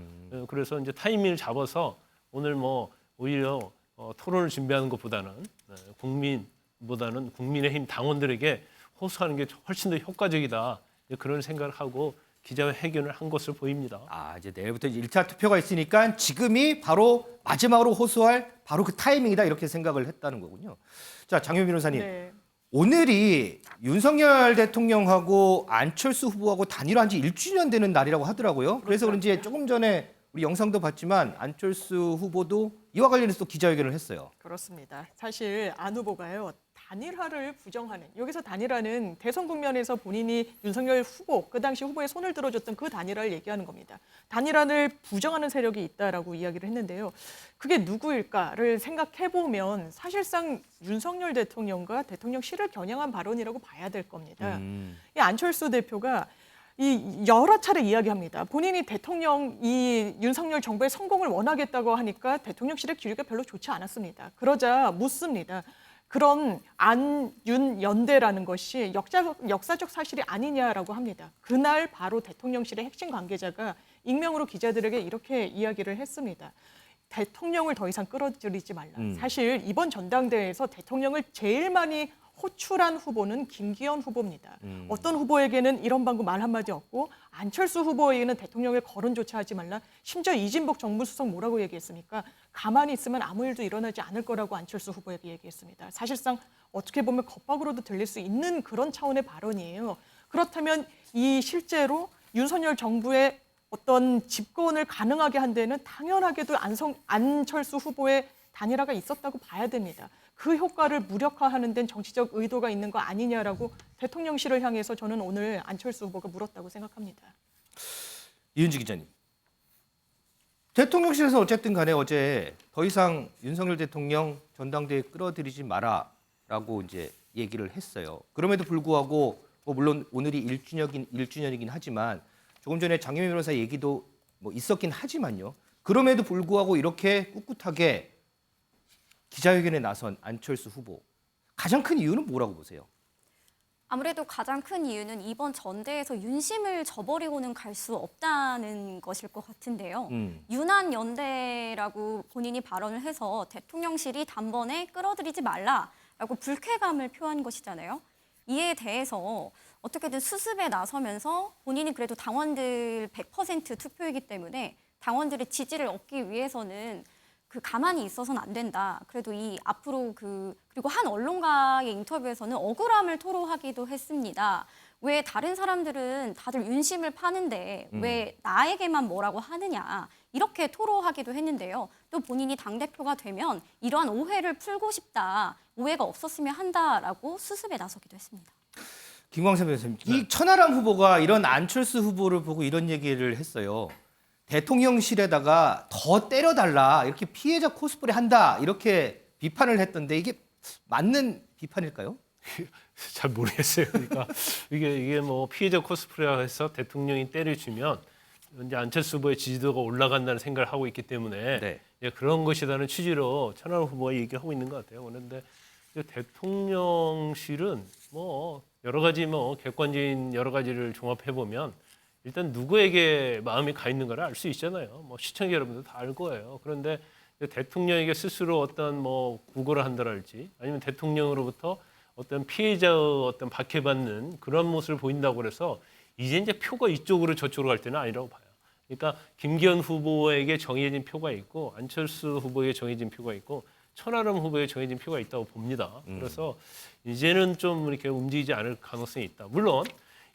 그래서 이제 타이밍을 잡아서 오늘 뭐 오히려 토론을 준비하는 것보다는 국민보다는 국민의힘 당원들에게 호소하는 게 훨씬 더 효과적이다. 그런 생각을 하고 기자회견을 한 것으로 보입니다. 이제 내일부터 1차 투표가 있으니까 지금이 바로 마지막으로 호소할 바로 그 타이밍이다 이렇게 생각을 했다는 거군요. 자, 장효 변호사님. 네. 오늘이 윤석열 대통령하고 안철수 후보하고 단일화한 지 1주년 되는 날이라고 하더라고요. 그래서 그런지 조금 전에 우리 영상도 봤지만 안철수 후보도 이와 관련해서 또 기자회견을 했어요. 그렇습니다. 사실 안 후보가요. 단일화를 부정하는, 여기서 단일화는 대선 국면에서 본인이 윤석열 후보, 그 당시 후보의 손을 들어줬던 그 단일화를 얘기하는 겁니다. 단일화를 부정하는 세력이 있다라고 이야기를 했는데요. 그게 누구일까를 생각해보면 사실상 윤석열 대통령과 대통령실을 겨냥한 발언이라고 봐야 될 겁니다. 이 안철수 대표가 여러 차례 이야기합니다. 본인이 이 윤석열 정부의 성공을 원하겠다고 하니까 대통령실의 기류가 별로 좋지 않았습니다. 그러자 묻습니다. 그런 안윤 연대라는 것이 역사적 사실이 아니냐라고 합니다. 그날 바로 대통령실의 핵심 관계자가 익명으로 기자들에게 이렇게 이야기를 했습니다. 대통령을 더 이상 끌어들이지 말라. 사실 이번 전당대회에서 대통령을 제일 많이 호출한 후보는 김기현 후보입니다. 어떤 후보에게는 이런 방구 말 한마디 없고 안철수 후보에게는 대통령의 거론조차 하지 말라. 심지어 이진복 정무수석 뭐라고 얘기했습니까? 가만히 있으면 아무 일도 일어나지 않을 거라고 안철수 후보에게 얘기했습니다. 사실상 어떻게 보면 겁박으로도 들릴 수 있는 그런 차원의 발언이에요. 그렇다면 이 실제로 윤석열 정부의 어떤 집권을 가능하게 한 데는 당연하게도 안철수 후보의 단일화가 있었다고 봐야 됩니다. 그 효과를 무력화하는 데는 정치적 의도가 있는 거 아니냐라고 대통령실을 향해서 저는 오늘 안철수 후보가 물었다고 생각합니다. 이은지 기자님. 대통령실에서 어쨌든 간에 어제 더 이상 윤석열 대통령 전당대회 끌어들이지 마라라고 이제 얘기를 했어요. 그럼에도 불구하고 물론 오늘이 1주년이긴 하지만 조금 전에 장혜민 변호사 얘기도 있었긴 하지만요. 그럼에도 불구하고 이렇게 꿋꿋하게 기자회견에 나선 안철수 후보. 가장 큰 이유는 뭐라고 보세요? 아무래도 가장 큰 이유는 이번 전대에서 윤심을 저버리고는 갈 수 없다는 것일 것 같은데요. 윤한 연대라고 본인이 발언을 해서 대통령실이 단번에 끌어들이지 말라라고 불쾌감을 표한 것이잖아요. 이에 대해서 어떻게든 수습에 나서면서 본인이 그래도 당원들 100% 투표이기 때문에 당원들의 지지를 얻기 위해서는 가만히 있어서는 안 된다. 그래도 앞으로 그리고 한 언론과의 인터뷰에서는 억울함을 토로하기도 했습니다. 왜 다른 사람들은 다들 윤심을 파는데 왜 나에게만 뭐라고 하느냐. 이렇게 토로하기도 했는데요. 또 본인이 당대표가 되면 이러한 오해를 풀고 싶다. 오해가 없었으면 한다라고 수습에 나서기도 했습니다. 김광석 변호사님, 이 천하람 후보가 이런 안철수 후보를 보고 이런 얘기를 했어요. 대통령실에다가 더 때려달라, 이렇게 피해자 코스프레 한다, 이렇게 비판을 했던데 이게 맞는 비판일까요? 잘 모르겠어요. 그러니까 이게 뭐 피해자 코스프레라 해서 대통령이 때려주면 이제 안철수 후보의 지지도가 올라간다는 생각을 하고 있기 때문에 네. 그런 것이라는 취지로 천하람 후보가 얘기를 하고 있는 것 같아요. 그런데 대통령실은 뭐 여러 가지 객관적인 여러 가지를 종합해 보면 일단 누구에게 마음이 가 있는 걸 알 수 있잖아요. 시청자 여러분도 다 알 거예요. 그런데 대통령에게 스스로 어떤 구걸을 한다랄지 아니면 대통령으로부터 어떤 피해자의 어떤 박해받는 그런 모습을 보인다고 그래서 이제 표가 이쪽으로 저쪽으로 갈 때는 아니라고 봐요. 그러니까 김기현 후보에게 정해진 표가 있고 안철수 후보에게 정해진 표가 있고 천하람 후보에게 정해진 표가 있다고 봅니다. 그래서 이제는 좀 이렇게 움직이지 않을 가능성이 있다. 물론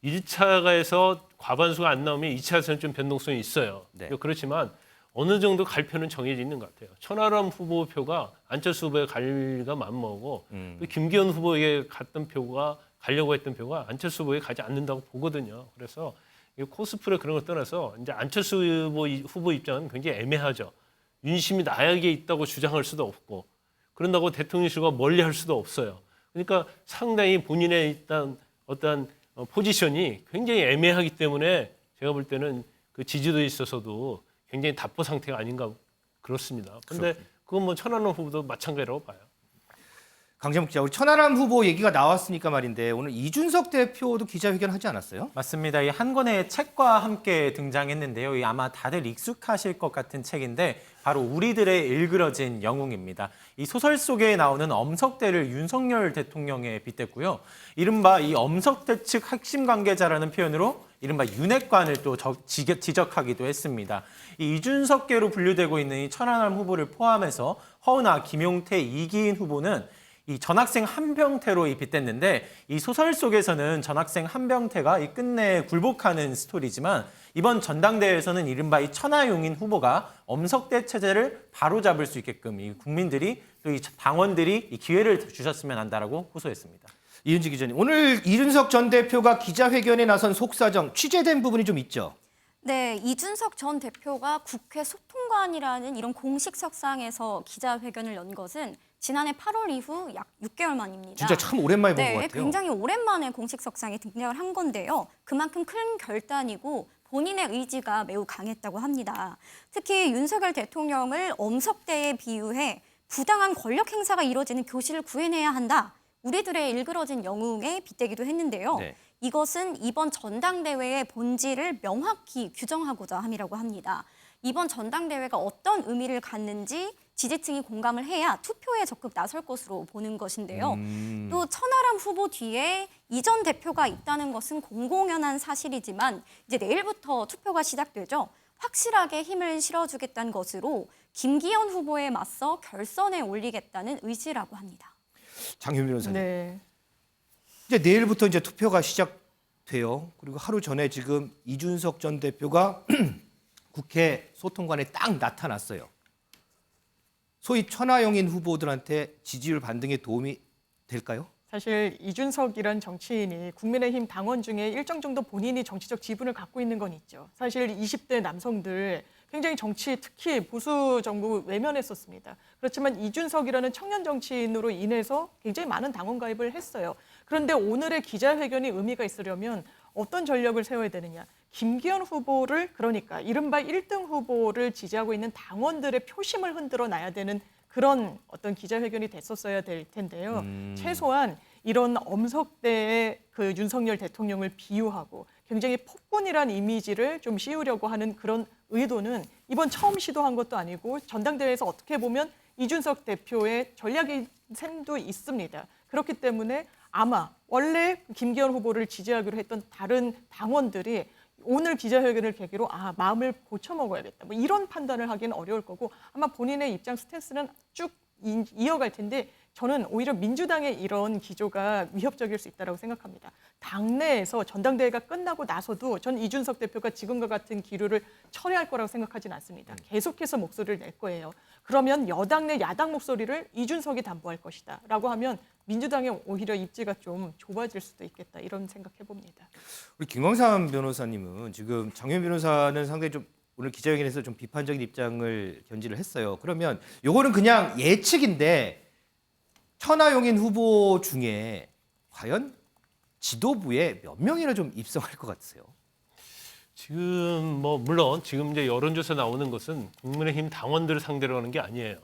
1차에서 과반수가 안 나오면 2차에서는 좀 변동성이 있어요. 네. 그렇지만 어느 정도 갈 표는 정해져 있는 것 같아요. 천하람 후보 표가 안철수 후보에 갈리가 맞먹고 또 김기현 후보에게 갔던 표가 가려고 했던 표가 안철수 후보에 가지 않는다고 보거든요. 그래서 이 코스프레 그런 걸 떠나서 이제 안철수 후보 입장은 굉장히 애매하죠. 윤심이 나에게 있다고 주장할 수도 없고 그런다고 대통령실과 멀리할 수도 없어요. 그러니까 상당히 본인의 일단 어떤 포지션이 굉장히 애매하기 때문에 제가 볼 때는 그 지지도에 있어서도 굉장히 답보 상태가 아닌가 그렇습니다. 그런데 그건 뭐 천하람 후보도 마찬가지라고 봐요. 강재목 기자, 우리 천하람 후보 얘기가 나왔으니까 말인데 오늘 이준석 대표도 기자회견 하지 않았어요? 맞습니다. 이 한 권의 책과 함께 등장했는데요. 이 아마 다들 익숙하실 것 같은 책인데 바로 우리들의 일그러진 영웅입니다. 이 소설 속에 나오는 엄석대를 윤석열 대통령에 빗댔고요. 이른바 이 엄석대 측 핵심 관계자라는 표현으로 이른바 윤핵관을 또 지적하기도 했습니다. 이 이준석계로 분류되고 있는 이 천하람 후보를 포함해서 허은하, 김용태, 이기인 후보는 이 전학생 한병태로 빗댔는데 이 소설 속에서는 전학생 한병태가 이 끝내 굴복하는 스토리지만 이번 전당대회에서는 이른바 이 천하용인 후보가 엄석대 체제를 바로잡을 수 있게끔 이 국민들이 또 이 당원들이 이 기회를 주셨으면 한다라고 호소했습니다. 이은지 기자님, 오늘 이준석 전 대표가 기자회견에 나선 속사정 취재된 부분이 좀 있죠? 네, 이준석 전 대표가 국회 소통관이라는 이런 공식 석상에서 기자회견을 연 것은 지난해 8월 이후 약 6개월 만입니다. 진짜 참 오랜만에 본 것 네, 같아요. 굉장히 오랜만에 공식 석상에 등장을 한 건데요. 그만큼 큰 결단이고 본인의 의지가 매우 강했다고 합니다. 특히 윤석열 대통령을 엄석대에 비유해 부당한 권력 행사가 이뤄지는 교실을 구해내야 한다. 우리들의 일그러진 영웅에 빗대기도 했는데요. 네. 이것은 이번 전당대회의 본질을 명확히 규정하고자 함이라고 합니다. 이번 전당대회가 어떤 의미를 갖는지 지지층이 공감을 해야 투표에 적극 나설 것으로 보는 것인데요. 또 천하람 후보 뒤에 이 전 대표가 있다는 것은 공공연한 사실이지만 이제 내일부터 투표가 시작되죠. 확실하게 힘을 실어주겠다는 것으로 김기현 후보에 맞서 결선에 올리겠다는 의지라고 합니다. 장현 변호사님. 네. 이제 내일부터 이제 투표가 시작돼요. 그리고 하루 전에 지금 이준석 전 대표가 국회 소통관에 딱 나타났어요. 소위 천하용인 후보들한테 지지율 반등에 도움이 될까요? 사실 이준석이란 정치인이 국민의힘 당원 중에 일정 정도 본인이 정치적 지분을 갖고 있는 건 있죠. 사실 20대 남성들 굉장히 정치, 특히 보수 정부 외면했었습니다. 그렇지만 이준석이라는 청년 정치인으로 인해서 굉장히 많은 당원 가입을 했어요. 그런데 오늘의 기자회견이 의미가 있으려면 어떤 전략을 세워야 되느냐. 김기현 후보를, 그러니까 이른바 1등 후보를 지지하고 있는 당원들의 표심을 흔들어 놔야 되는 그런 어떤 기자회견이 됐었어야 될 텐데요. 최소한 이런 엄석대의 그 윤석열 대통령을 비유하고 굉장히 폭군이란 이미지를 좀 씌우려고 하는 그런 의도는 이번 처음 시도한 것도 아니고 전당대회에서 어떻게 보면 이준석 대표의 전략의 셈도 있습니다. 그렇기 때문에 아마 원래 김기현 후보를 지지하기로 했던 다른 당원들이 오늘 기자회견을 계기로 마음을 고쳐먹어야겠다. 뭐 이런 판단을 하기는 어려울 거고 아마 본인의 입장 스탠스는 쭉 이어갈 텐데 저는 오히려 민주당의 이런 기조가 위협적일 수 있다고 생각합니다. 당내에서 전당대회가 끝나고 나서도 전 이준석 대표가 지금과 같은 기류를 철회할 거라고 생각하지는 않습니다. 계속해서 목소리를 낼 거예요. 그러면 여당 내 야당 목소리를 이준석이 담보할 것이다 라고 하면 민주당의 오히려 입지가 좀 좁아질 수도 있겠다 이런 생각해 봅니다. 우리 김광삼 변호사님은 지금 장현 변호사는 상당히 좀 오늘 기자회견에서 좀 비판적인 입장을 견지를 했어요. 그러면 요거는 그냥 예측인데 천하용인 후보 중에 과연 지도부에 몇 명이나 좀 입성할 것 같으세요? 지금 뭐 물론 지금 이제 여론조사 나오는 것은 국민의힘 당원들을 상대로 하는 게 아니에요.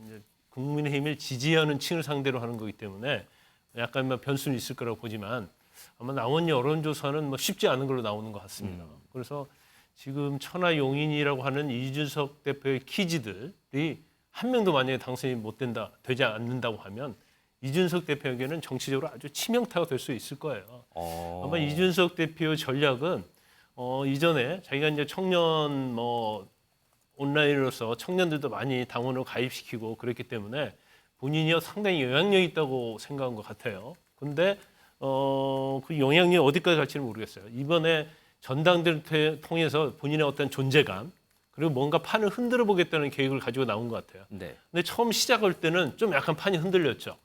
이제 국민의힘을 지지하는 층을 상대로 하는 거기 때문에 약간 뭐 변수는 있을 거라고 보지만 아마 나온 여론조사는 뭐 쉽지 않은 걸로 나오는 것 같습니다. 그래서 지금 천하용인이라고 하는 이준석 대표의 키즈들이 한 명도 만약에 당선이 되지 않는다고 하면 이준석 대표에게는 정치적으로 아주 치명타가 될 수 있을 거예요. 아마 이준석 대표의 전략은 이전에 자기가 이제 청년 온라인으로서 청년들도 많이 당원으로 가입시키고 그랬기 때문에 본인이 상당히 영향력이 있다고 생각한 것 같아요. 근데 그 영향력이 어디까지 갈지는 모르겠어요. 이번에 전당대회를 통해서 본인의 어떤 존재감 그리고 뭔가 판을 흔들어 보겠다는 계획을 가지고 나온 것 같아요. 네. 근데 처음 시작할 때는 좀 약간 판이 흔들렸죠.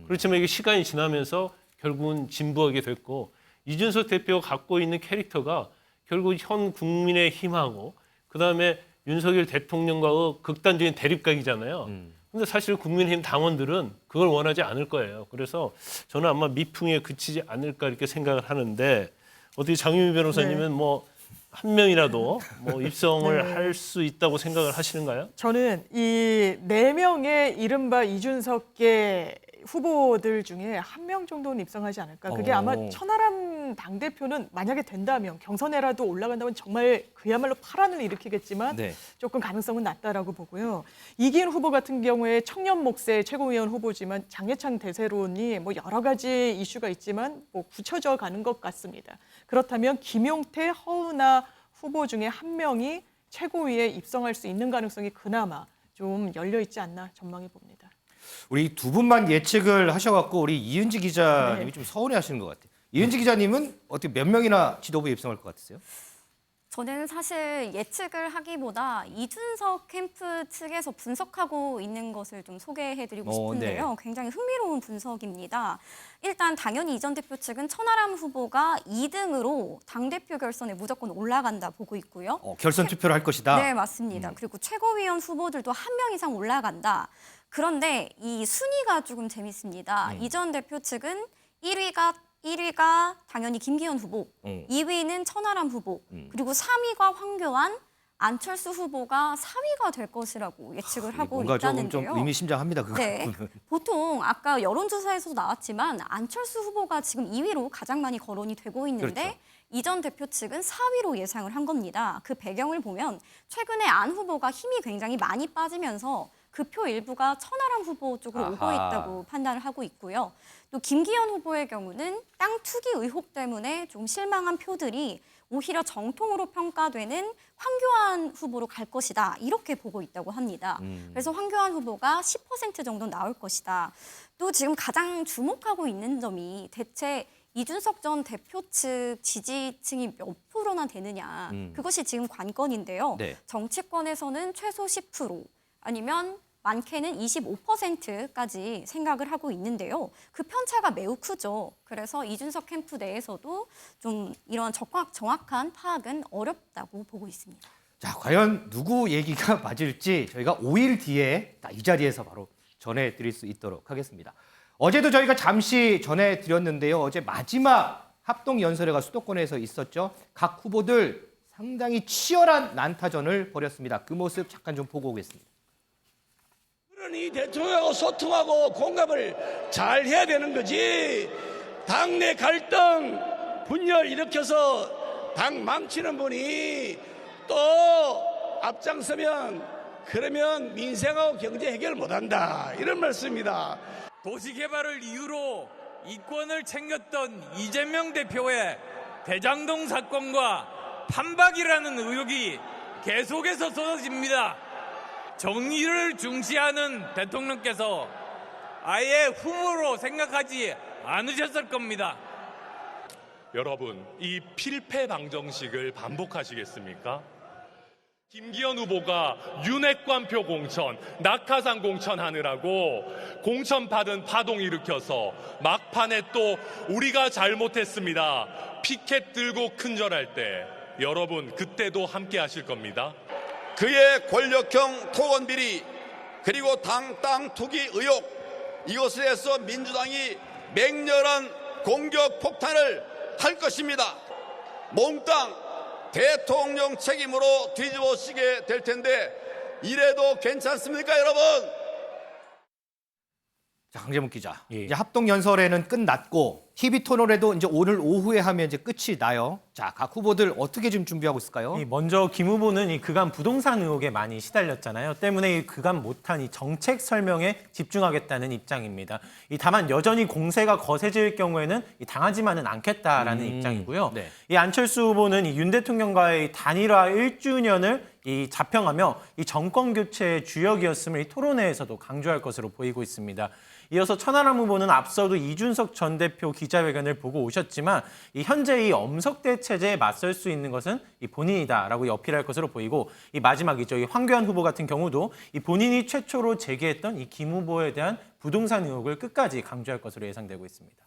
그렇지만 이게 시간이 지나면서 결국은 진부하게 됐고 이준석 대표가 갖고 있는 캐릭터가 결국 현 국민의힘하고 그다음에 윤석열 대통령과의 극단적인 대립각이잖아요. 근데 사실 국민의힘 당원들은 그걸 원하지 않을 거예요. 그래서 저는 아마 미풍에 그치지 않을까 이렇게 생각을 하는데 어떻게 장유미 변호사님은 뭐 한 명이라도 뭐 입성을 할 수 있다고 생각을 하시는가요? 저는 이 4명의 이른바 이준석계 후보들 중에 한 명 정도는 입성하지 않을까. 그게 아마 천하람 당대표는 만약에 된다면 경선에라도 올라간다면 정말 그야말로 파란을 일으키겠지만 조금 가능성은 낮다라고 보고요. 이기현 후보 같은 경우에 청년 몫의 최고위원 후보지만 장해창 대세론이 뭐 여러 가지 이슈가 있지만 뭐 굳혀져 가는 것 같습니다. 그렇다면 김용태, 허은하 후보 중에 한 명이 최고위에 입성할 수 있는 가능성이 그나마 좀 열려 있지 않나 전망해 봅니다. 우리 두 분만 예측을 하셔갖고 우리 이은지 기자님이 좀 서운해하시는 것 같아요. 이은지 기자님은 어떻게 몇 명이나 지도부에 입성할 것 같으세요? 저는 사실 예측을 하기보다 이준석 캠프 측에서 분석하고 있는 것을 좀 소개해드리고 싶은데요. 굉장히 흥미로운 분석입니다. 일단 당연히 이 전 대표 측은 천하람 후보가 2등으로 당대표 결선에 무조건 올라간다 보고 있고요. 결선 투표를 할 것이다. 네, 맞습니다. 그리고 최고위원 후보들도 한 명 이상 올라간다. 그런데 이 순위가 조금 재밌습니다. 이 전 대표 측은 1위가 당연히 김기현 후보, 2위는 천하람 후보, 그리고 3위가 황교안, 안철수 후보가 4위가 될 것이라고 예측을 하고 뭔가 있다는데요. 좀 의미심장합니다. 그거. 네, 보통 아까 여론조사에서도 나왔지만 안철수 후보가 지금 2위로 가장 많이 거론이 되고 있는데 그렇죠. 이 전 대표 측은 4위로 예상을 한 겁니다. 그 배경을 보면 최근에 안 후보가 힘이 굉장히 많이 빠지면서 그 표 일부가 천하람 후보 쪽으로 오고 있다고 판단을 하고 있고요. 또 김기현 후보의 경우는 땅 투기 의혹 때문에 좀 실망한 표들이 오히려 정통으로 평가되는 황교안 후보로 갈 것이다. 이렇게 보고 있다고 합니다. 그래서 황교안 후보가 10% 정도 나올 것이다. 또 지금 가장 주목하고 있는 점이 대체 이준석 전 대표 측 지지층이 몇 프로나 되느냐. 그것이 지금 관건인데요. 정치권에서는 최소 10%, 아니면 많게는 25%까지 생각을 하고 있는데요. 그 편차가 매우 크죠. 그래서 이준석 캠프 내에서도 좀 이런 정확한 파악은 어렵다고 보고 있습니다. 자, 과연 누구 얘기가 맞을지 저희가 5일 뒤에 이 자리에서 바로 전해드릴 수 있도록 하겠습니다. 어제도 저희가 잠시 전해드렸는데요. 어제 마지막 합동연설회가 수도권에서 있었죠. 각 후보들 상당히 치열한 난타전을 벌였습니다. 그 모습 잠깐 좀 보고 오겠습니다. 이 대통령하고 소통하고 공감을 잘 해야 되는 거지. 당내 갈등, 분열 일으켜서 당 망치는 분이 또 앞장서면 그러면 민생하고 경제 해결 못한다. 이런 말씀입니다. 도시개발을 이유로 이권을 챙겼던 이재명 대표의 대장동 사건과 판박이라는 의혹이 계속해서 쏟아집니다. 정의를 중시하는 대통령께서 아예 후보로 생각하지 않으셨을 겁니다. 여러분, 이 필패 방정식을 반복하시겠습니까? 김기현 후보가 윤핵관표 공천, 낙하산 공천하느라고 공천 받은 파동 일으켜서 막판에 또 우리가 잘못했습니다. 피켓 들고 큰절할 때 여러분 그때도 함께 하실 겁니다. 그의 권력형 토건 비리 그리고 땅 투기 의혹 이것에 대해서 민주당이 맹렬한 공격 폭탄을 할 것입니다. 몽땅 대통령 책임으로 뒤집어쓰게 될 텐데 이래도 괜찮습니까, 여러분? 자, 강재문 기자. 이제 합동연설회는 끝났고 TV 토론회도 이제 오늘 오후에 하면 이제 끝이 나요. 자, 각 후보들 어떻게 지금 준비하고 있을까요? 먼저 김 후보는 이 그간 부동산 의혹에 많이 시달렸잖아요. 때문에 이 그간 못한 이 정책 설명에 집중하겠다는 입장입니다. 다만 여전히 공세가 거세질 경우에는 당하지만은 않겠다라는 입장이고요. 이 안철수 후보는 이 윤 대통령과의 단일화 1주년을 자평하며 이 정권 교체의 주역이었음을 이 토론회에서도 강조할 것으로 보이고 있습니다. 이어서 천하람 후보는 앞서도 이준석 전 대표 기자회견을 보고 오셨지만 이 현재 이 엄석대 체제에 맞설 수 있는 것은 이 본인이다라고 어필할 것으로 보이고 이 마지막이죠. 이 황교안 후보 같은 경우도 이 본인이 최초로 제기했던 이 김 후보에 대한 부동산 의혹을 끝까지 강조할 것으로 예상되고 있습니다.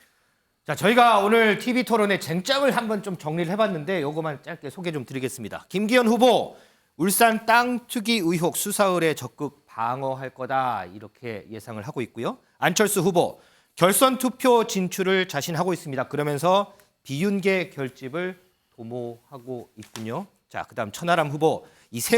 자, 저희가 오늘 TV 토론의 쟁점을 한번 좀 정리를 해봤는데 요거만 짧게 소개 좀 드리겠습니다. 김기현 후보 울산 땅 투기 의혹 수사 의뢰 적극 방어할 거다 이렇게 예상을 하고 있고요. 안철수 후보 결선 투표 진출을 자신하고 있습니다. 그러면서 비윤계 결집을 도모하고 있군요. 자, 그다음 천하람 후보 이 세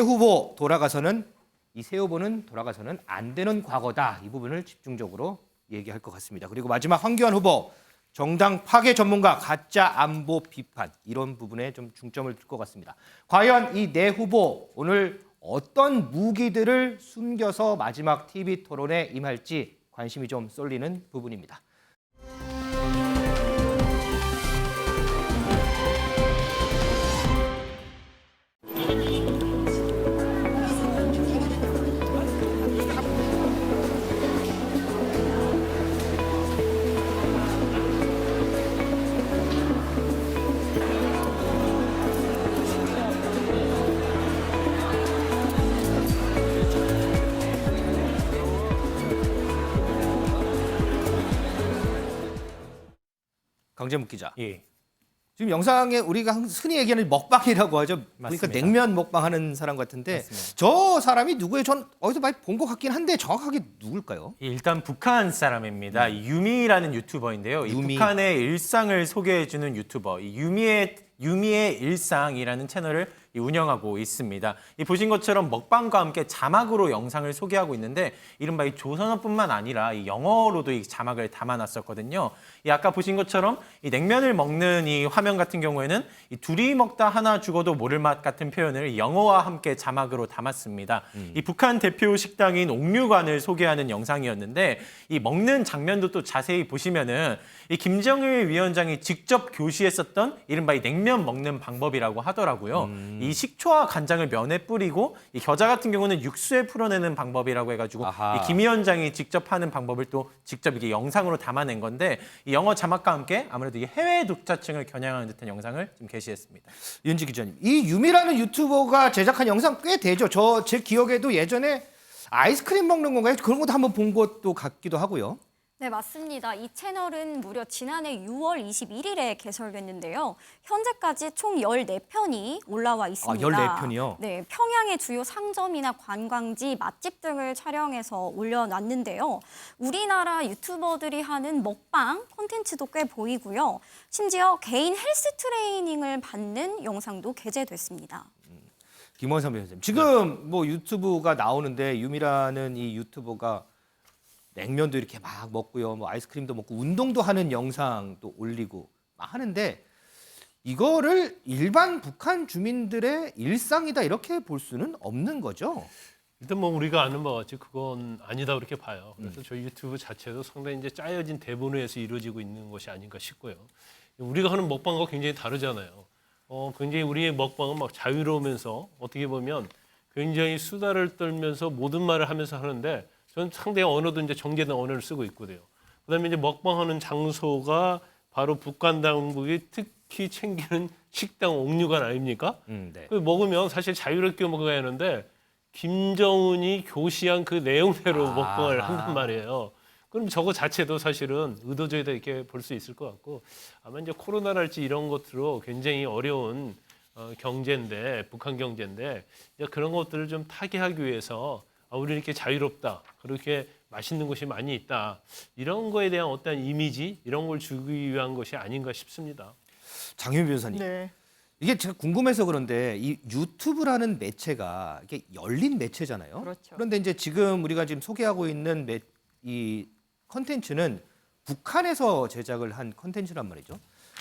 후보는 돌아가서는 안 되는 과거다. 이 부분을 집중적으로 얘기할 것 같습니다. 그리고 마지막 황교안 후보 정당 파괴 전문가 가짜 안보 비판 이런 부분에 좀 중점을 둘 것 같습니다. 과연 이 네 후보 오늘 어떤 무기들을 숨겨서 마지막 TV 토론에 임할지 관심이 좀 쏠리는 부분입니다. 강재묵 기자. 예. 지금 영상에 우리가 흔히 얘기하는 먹방이라고 하죠. 그러니까 냉면 먹방하는 사람 같은데 맞습니다. 저 사람이 누구예요? 전 어디서 많이 본 것 같긴 한데 정확하게 누굴까요? 일단 북한 사람입니다. 이 유미라는 유튜버인데요. 이 유미. 북한의 일상을 소개해주는 유튜버 이 유미의 일상이라는 채널을 운영하고 있습니다. 이 보신 것처럼 먹방과 함께 자막으로 영상을 소개하고 있는데 이른바 이 조선어뿐만 아니라 이 영어로도 이 자막을 담아놨었거든요. 이 아까 보신 것처럼 이 냉면을 먹는 이 화면 같은 경우에는 이 둘이 먹다 하나 죽어도 모를 맛 같은 표현을 영어와 함께 자막으로 담았습니다. 이 북한 대표 식당인 옥류관을 소개하는 영상이었는데 이 먹는 장면도 또 자세히 보시면은 이 김정일 위원장이 직접 교시했었던 이른바 이 냉면 먹는 방법이라고 하더라고요. 이 식초와 간장을 면에 뿌리고 이 겨자 같은 경우는 육수에 풀어내는 방법이라고 해가지고 이 김 위원장이 직접 하는 방법을 또 직접 이게 영상으로 담아낸 건데 이 영어 자막과 함께 아무래도 이 해외 독자층을 겨냥하는 듯한 영상을 좀 게시했습니다. 윤지 기자님, 이 유미라는 유튜버가 제작한 영상 꽤 되죠. 제 기억에도 예전에 아이스크림 먹는 건가요? 그런 것도 한번 본 것도 같기도 하고요. 네, 맞습니다. 이 채널은 무려 지난해 6월 21일에 개설됐는데요. 현재까지 총 14편이 올라와 있습니다. 14편이요? 네, 평양의 주요 상점이나 관광지, 맛집 등을 촬영해서 올려놨는데요. 우리나라 유튜버들이 하는 먹방 콘텐츠도 꽤 보이고요. 심지어 개인 헬스 트레이닝을 받는 영상도 게재됐습니다. 김원삼 변호사님, 지금 뭐 유튜브가 나오는데 유미라는 이 유튜버가 냉면도 이렇게 막 먹고요, 뭐 아이스크림도 먹고 운동도 하는 영상도 올리고 막 하는데 이거를 일반 북한 주민들의 일상이다 이렇게 볼 수는 없는 거죠. 일단 뭐 우리가 아는 바와 같이 그건 아니다 그렇게 봐요. 그래서 저희 유튜브 자체도 상당히 이제 짜여진 대본에 의해서 이루어지고 있는 것이 아닌가 싶고요. 우리가 하는 먹방과 굉장히 다르잖아요. 굉장히 우리의 먹방은 막 자유로우면서 어떻게 보면 굉장히 수다를 떨면서 모든 말을 하면서 하는데 저는 상대의 언어도 이제 정제된 언어를 쓰고 있거든요. 그다음에 이제 먹방하는 장소가 바로 북한 당국이 특히 챙기는 식당 옥류관 아닙니까? 네. 먹으면 사실 자유롭게 먹어야 하는데 김정은이 교시한 그 내용대로 먹방을 한단 말이에요. 그럼 저거 자체도 사실은 의도적이다 이렇게 볼 수 있을 것 같고 아마 이제 코로나랄지 이런 것으로 굉장히 어려운 경제인데 북한 경제인데 이제 그런 것들을 좀 타개하기 위해서 우리 이렇게 자유롭다 그렇게 맛있는 곳이 많이 있다 이런 거에 대한 어떤 이미지 이런 걸 주기 위한 것이 아닌가 싶습니다. 장윤 변호사님. 네. 이게 제가 궁금해서 그런데 이 유튜브라는 매체가 이게 열린 매체잖아요. 그렇죠. 그런데 이제 지금 우리가 지금 소개하고 있는 이 컨텐츠는 북한에서 제작을 한 컨텐츠란 말이죠.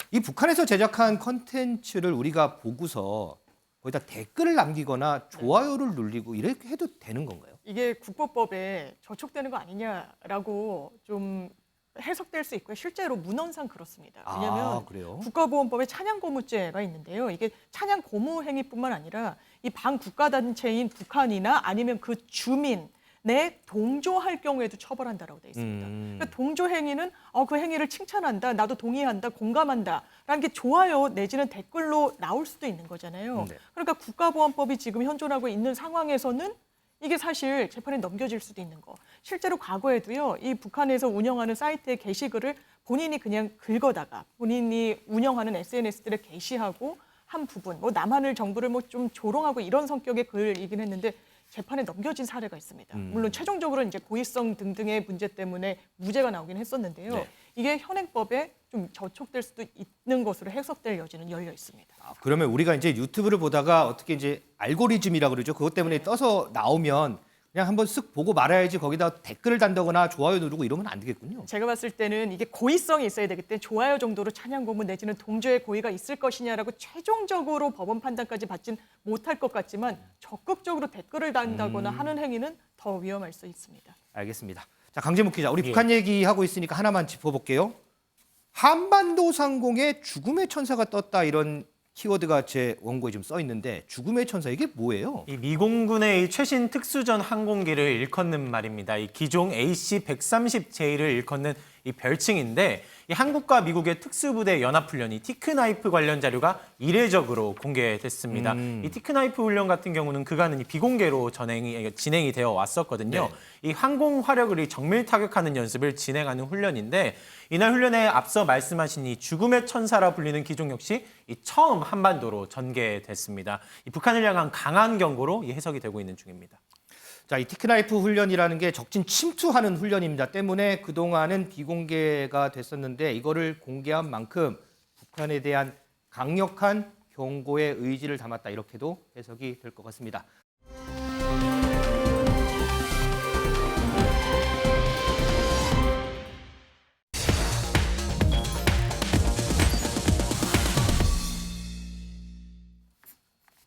이 북한에서 제작한 컨텐츠를 우리가 보고서 거기다 댓글을 남기거나 좋아요를 눌리고 이렇게 해도 되는 건가요? 이게 국보법에 저촉되는 거 아니냐라고 좀 해석될 수 있고요. 실제로 문헌상 그렇습니다. 왜냐하면 그래요? 국가보안법에 찬양고무죄가 있는데요. 이게 찬양고무 행위뿐만 아니라 이 반국가단체인 북한이나 아니면 그 주민 내 동조할 경우에도 처벌한다라고 돼 있습니다. 그러니까 동조 행위는 그 행위를 칭찬한다, 나도 동의한다, 공감한다라는 게 좋아요 내지는 댓글로 나올 수도 있는 거잖아요. 네. 그러니까 국가보안법이 지금 현존하고 있는 상황에서는 이게 사실 재판에 넘겨질 수도 있는 거. 실제로 과거에도요, 이 북한에서 운영하는 사이트의 게시글을 본인이 그냥 긁어다가 본인이 운영하는 SNS들에 게시하고 한 부분, 뭐 남한을 정부를 뭐 좀 조롱하고 이런 성격의 글이긴 했는데 재판에 넘겨진 사례가 있습니다. 물론 최종적으로 이제 고의성 등등의 문제 때문에 무죄가 나오긴 했었는데요. 네. 이게 현행법에 좀 저촉될 수도 있는 것으로 해석될 여지는 열려 있습니다. 그러면 우리가 이제 유튜브를 보다가 어떻게 이제 알고리즘이라고 그러죠. 그것 때문에 떠서 나오면 그냥 한번 쓱 보고 말아야지 거기다 댓글을 단다거나 좋아요 누르고 이러면 안 되겠군요. 제가 봤을 때는 이게 고의성이 있어야 되기 때문에 좋아요 정도로 찬양 고문 내지는 동조의 고의가 있을 것이냐라고 최종적으로 법원 판단까지 받진 못할 것 같지만 적극적으로 댓글을 단다거나 하는 행위는 더 위험할 수 있습니다. 알겠습니다. 자, 강재묵 기자, 우리 예. 북한 얘기하고 있으니까 하나만 짚어볼게요. 한반도 상공에 죽음의 천사가 떴다 이런 키워드가 제 원고에 좀 써 있는데 죽음의 천사 이게 뭐예요? 이 미공군의 이 최신 특수전 항공기를 일컫는 말입니다. 이 기종 AC-130J를 일컫는 이 별칭인데 이 한국과 미국의 특수부대 연합훈련이 티크나이프 관련 자료가 이례적으로 공개됐습니다. 이 티크나이프 훈련 같은 경우는 그간은 이 비공개로 진행이 되어 왔었거든요. 이 항공 화력을 정밀 타격하는 연습을 진행하는 훈련인데 이날 훈련에 앞서 말씀하신 이 죽음의 천사라 불리는 기종 역시 이 처음 한반도로 전개됐습니다. 이 북한을 향한 강한 경고로 이 해석이 되고 있는 중입니다. 자, 이 티크나이프 훈련이라는 게 적진 침투하는 훈련입니다. 때문에 그동안은 비공개가 됐었는데 이거를 공개한 만큼 북한에 대한 강력한 경고의 의지를 담았다 이렇게도 해석이 될 것 같습니다.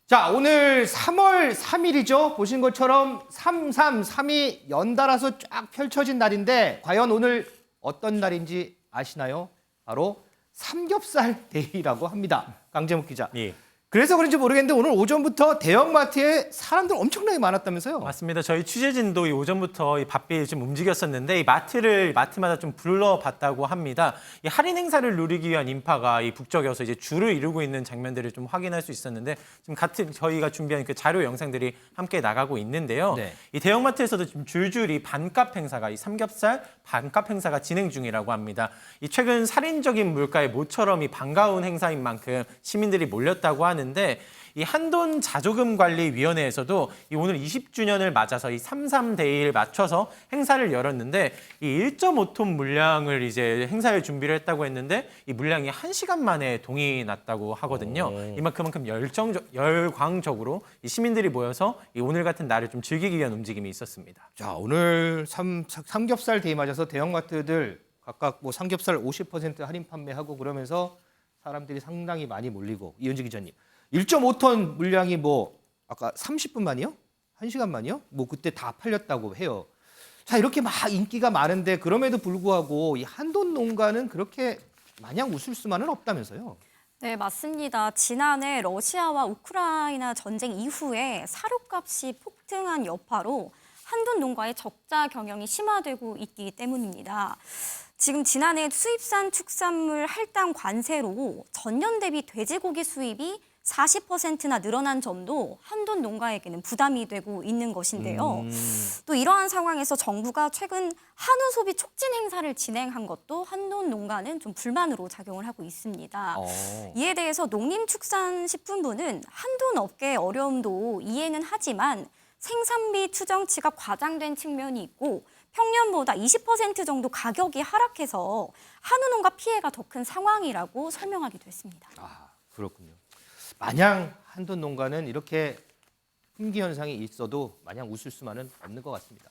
자, 오늘 3월 3일이죠. 보신 것처럼 333이 연달아서 쫙 펼쳐진 날인데 과연 오늘 어떤 날인지 아시나요? 바로 삼겹살 데이라고 합니다. 강재묵 기자. 예. 그래서 그런지 모르겠는데 오늘 오전부터 대형마트에 사람들 엄청나게 많았다면서요? 맞습니다. 저희 취재진도 이 오전부터 이 바삐 좀 움직였었는데 이 마트마다 좀 불러봤다고 합니다. 이 할인 행사를 누리기 위한 인파가 이 북적여서 이제 줄을 이루고 있는 장면들을 좀 확인할 수 있었는데 지금 같은 저희가 준비한 그 자료 영상들이 함께 나가고 있는데요. 네. 이 대형마트에서도 지금 줄줄이 반값 행사가 이 삼겹살 반값 행사가 진행 중이라고 합니다. 이 최근 살인적인 물가의 모처럼 이 반가운 행사인 만큼 시민들이 몰렸다고 하는데 이 한돈 자조금관리위원회에서도 이 오늘 20주년을 맞아서 이 33데이를 맞춰서 행사를 열었는데 이 1.5톤 물량을 이제 행사에 준비를 했다고 했는데 이 물량이 1시간 만에 동이 났다고 하거든요. 이만큼 열광적으로 이 시민들이 모여서 이 오늘 같은 날을 좀 즐기기 위한 움직임이 있었습니다. 자, 오늘 삼겹살 데이 맞아서 대형마트들 각각 뭐 삼겹살 50% 할인 판매하고 그러면서 사람들이 상당히 많이 몰리고 이은지 기자님 1.5톤 물량이 뭐 아까 30분 만이요? 1시간 만이요? 뭐 그때 다 팔렸다고 해요. 자, 이렇게 막 인기가 많은데 그럼에도 불구하고 이 한돈 농가는 그렇게 마냥 웃을 수만은 없다면서요? 네, 맞습니다. 지난해 러시아와 우크라이나 전쟁 이후에 사료값이 폭등한 여파로 한돈 농가의 적자 경영이 심화되고 있기 때문입니다. 지금 지난해 수입산 축산물 할당 관세로 전년 대비 돼지고기 수입이 40%나 늘어난 점도 한돈 농가에게는 부담이 되고 있는 것인데요. 또 이러한 상황에서 정부가 최근 한우 소비 촉진 행사를 진행한 것도 한돈 농가는 좀 불만으로 작용을 하고 있습니다. 이에 대해서 농림축산식품부는 한돈 업계의 어려움도 이해는 하지만 생산비 추정치가 과장된 측면이 있고 평년보다 20% 정도 가격이 하락해서 한우 농가 피해가 더 큰 상황이라고 설명하기도 했습니다. 아, 그렇군요. 마냥 한돈 농가는 이렇게 품귀 현상이 있어도 마냥 웃을 수만은 없는 것 같습니다.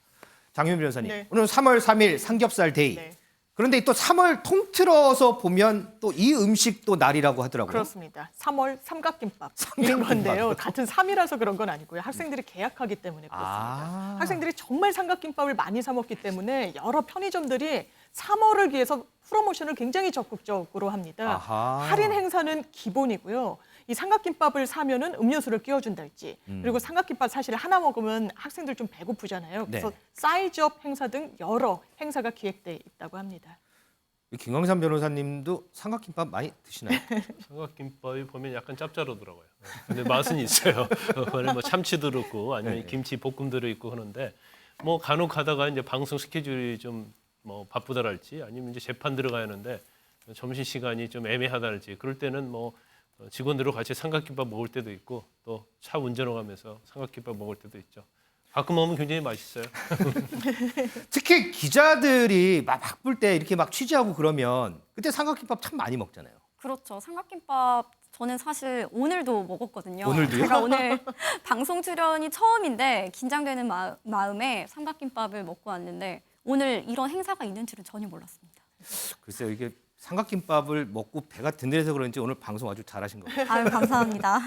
장윤 변호사님, 네. 오늘 3월 3일 삼겹살 데이. 네. 그런데 또 3월 통틀어서 보면 또 이 음식도 날이라고 하더라고요. 그렇습니다. 3월 삼각김밥 이런 건데요. 같은 3이라서 그런 건 아니고요. 학생들이 계약하기 때문에 그렇습니다. 학생들이 정말 삼각김밥을 많이 사 먹기 때문에 여러 편의점들이 3월을 위해서 프로모션을 굉장히 적극적으로 합니다. 할인 행사는 기본이고요. 이 삼각김밥을 사면은 음료수를 끼워준달지 그리고 삼각김밥 사실 하나 먹으면 학생들 좀 배고프잖아요. 그래서 네. 사이즈업 행사 등 여러 행사가 기획돼 있다고 합니다. 김광삼 변호사님도 삼각김밥 많이 드시나요? 삼각김밥이 보면 약간 짭짤하더라고요. 근데 맛은 있어요. 그거는 뭐 참치 들었고 아니면 네. 김치 볶음 들어있고 하는데 뭐 간혹 가다가 이제 방송 스케줄이 좀 뭐 바쁘다랄지 아니면 이제 재판 들어가야 하는데 점심 시간이 좀 애매하다랄지 그럴 때는 뭐 직원들과 같이 삼각김밥 먹을 때도 있고 또 차 운전을 가면서 삼각김밥 먹을 때도 있죠. 가끔 먹으면 굉장히 맛있어요. 특히 기자들이 막 바쁠 때 이렇게 막 취재하고 그러면 그때 삼각김밥 참 많이 먹잖아요. 그렇죠. 삼각김밥 저는 사실 오늘도 먹었거든요. 오늘도요? 제가 오늘 방송 출연이 처음인데 긴장되는 마음에 삼각김밥을 먹고 왔는데 오늘 이런 행사가 있는 줄은 전혀 몰랐습니다. 글쎄요, 이게 삼각김밥을 먹고 배가 든든해서 그런지 오늘 방송 아주 잘하신 것 같아요. 아유, 감사합니다.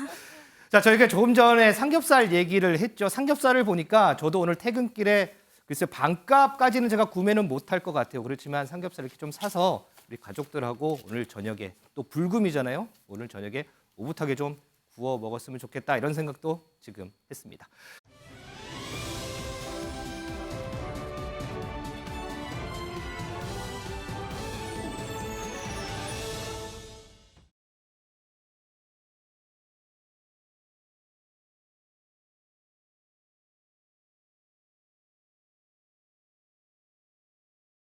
자, 저희가 조금 전에 삼겹살 얘기를 했죠. 삼겹살을 보니까 저도 오늘 퇴근길에 글쎄 반값까지는 제가 구매는 못할 것 같아요. 그렇지만 삼겹살 이렇게 좀 사서 우리 가족들하고 오늘 저녁에 또 불금이잖아요. 오늘 저녁에 오붓하게 좀 구워 먹었으면 좋겠다 이런 생각도 지금 했습니다.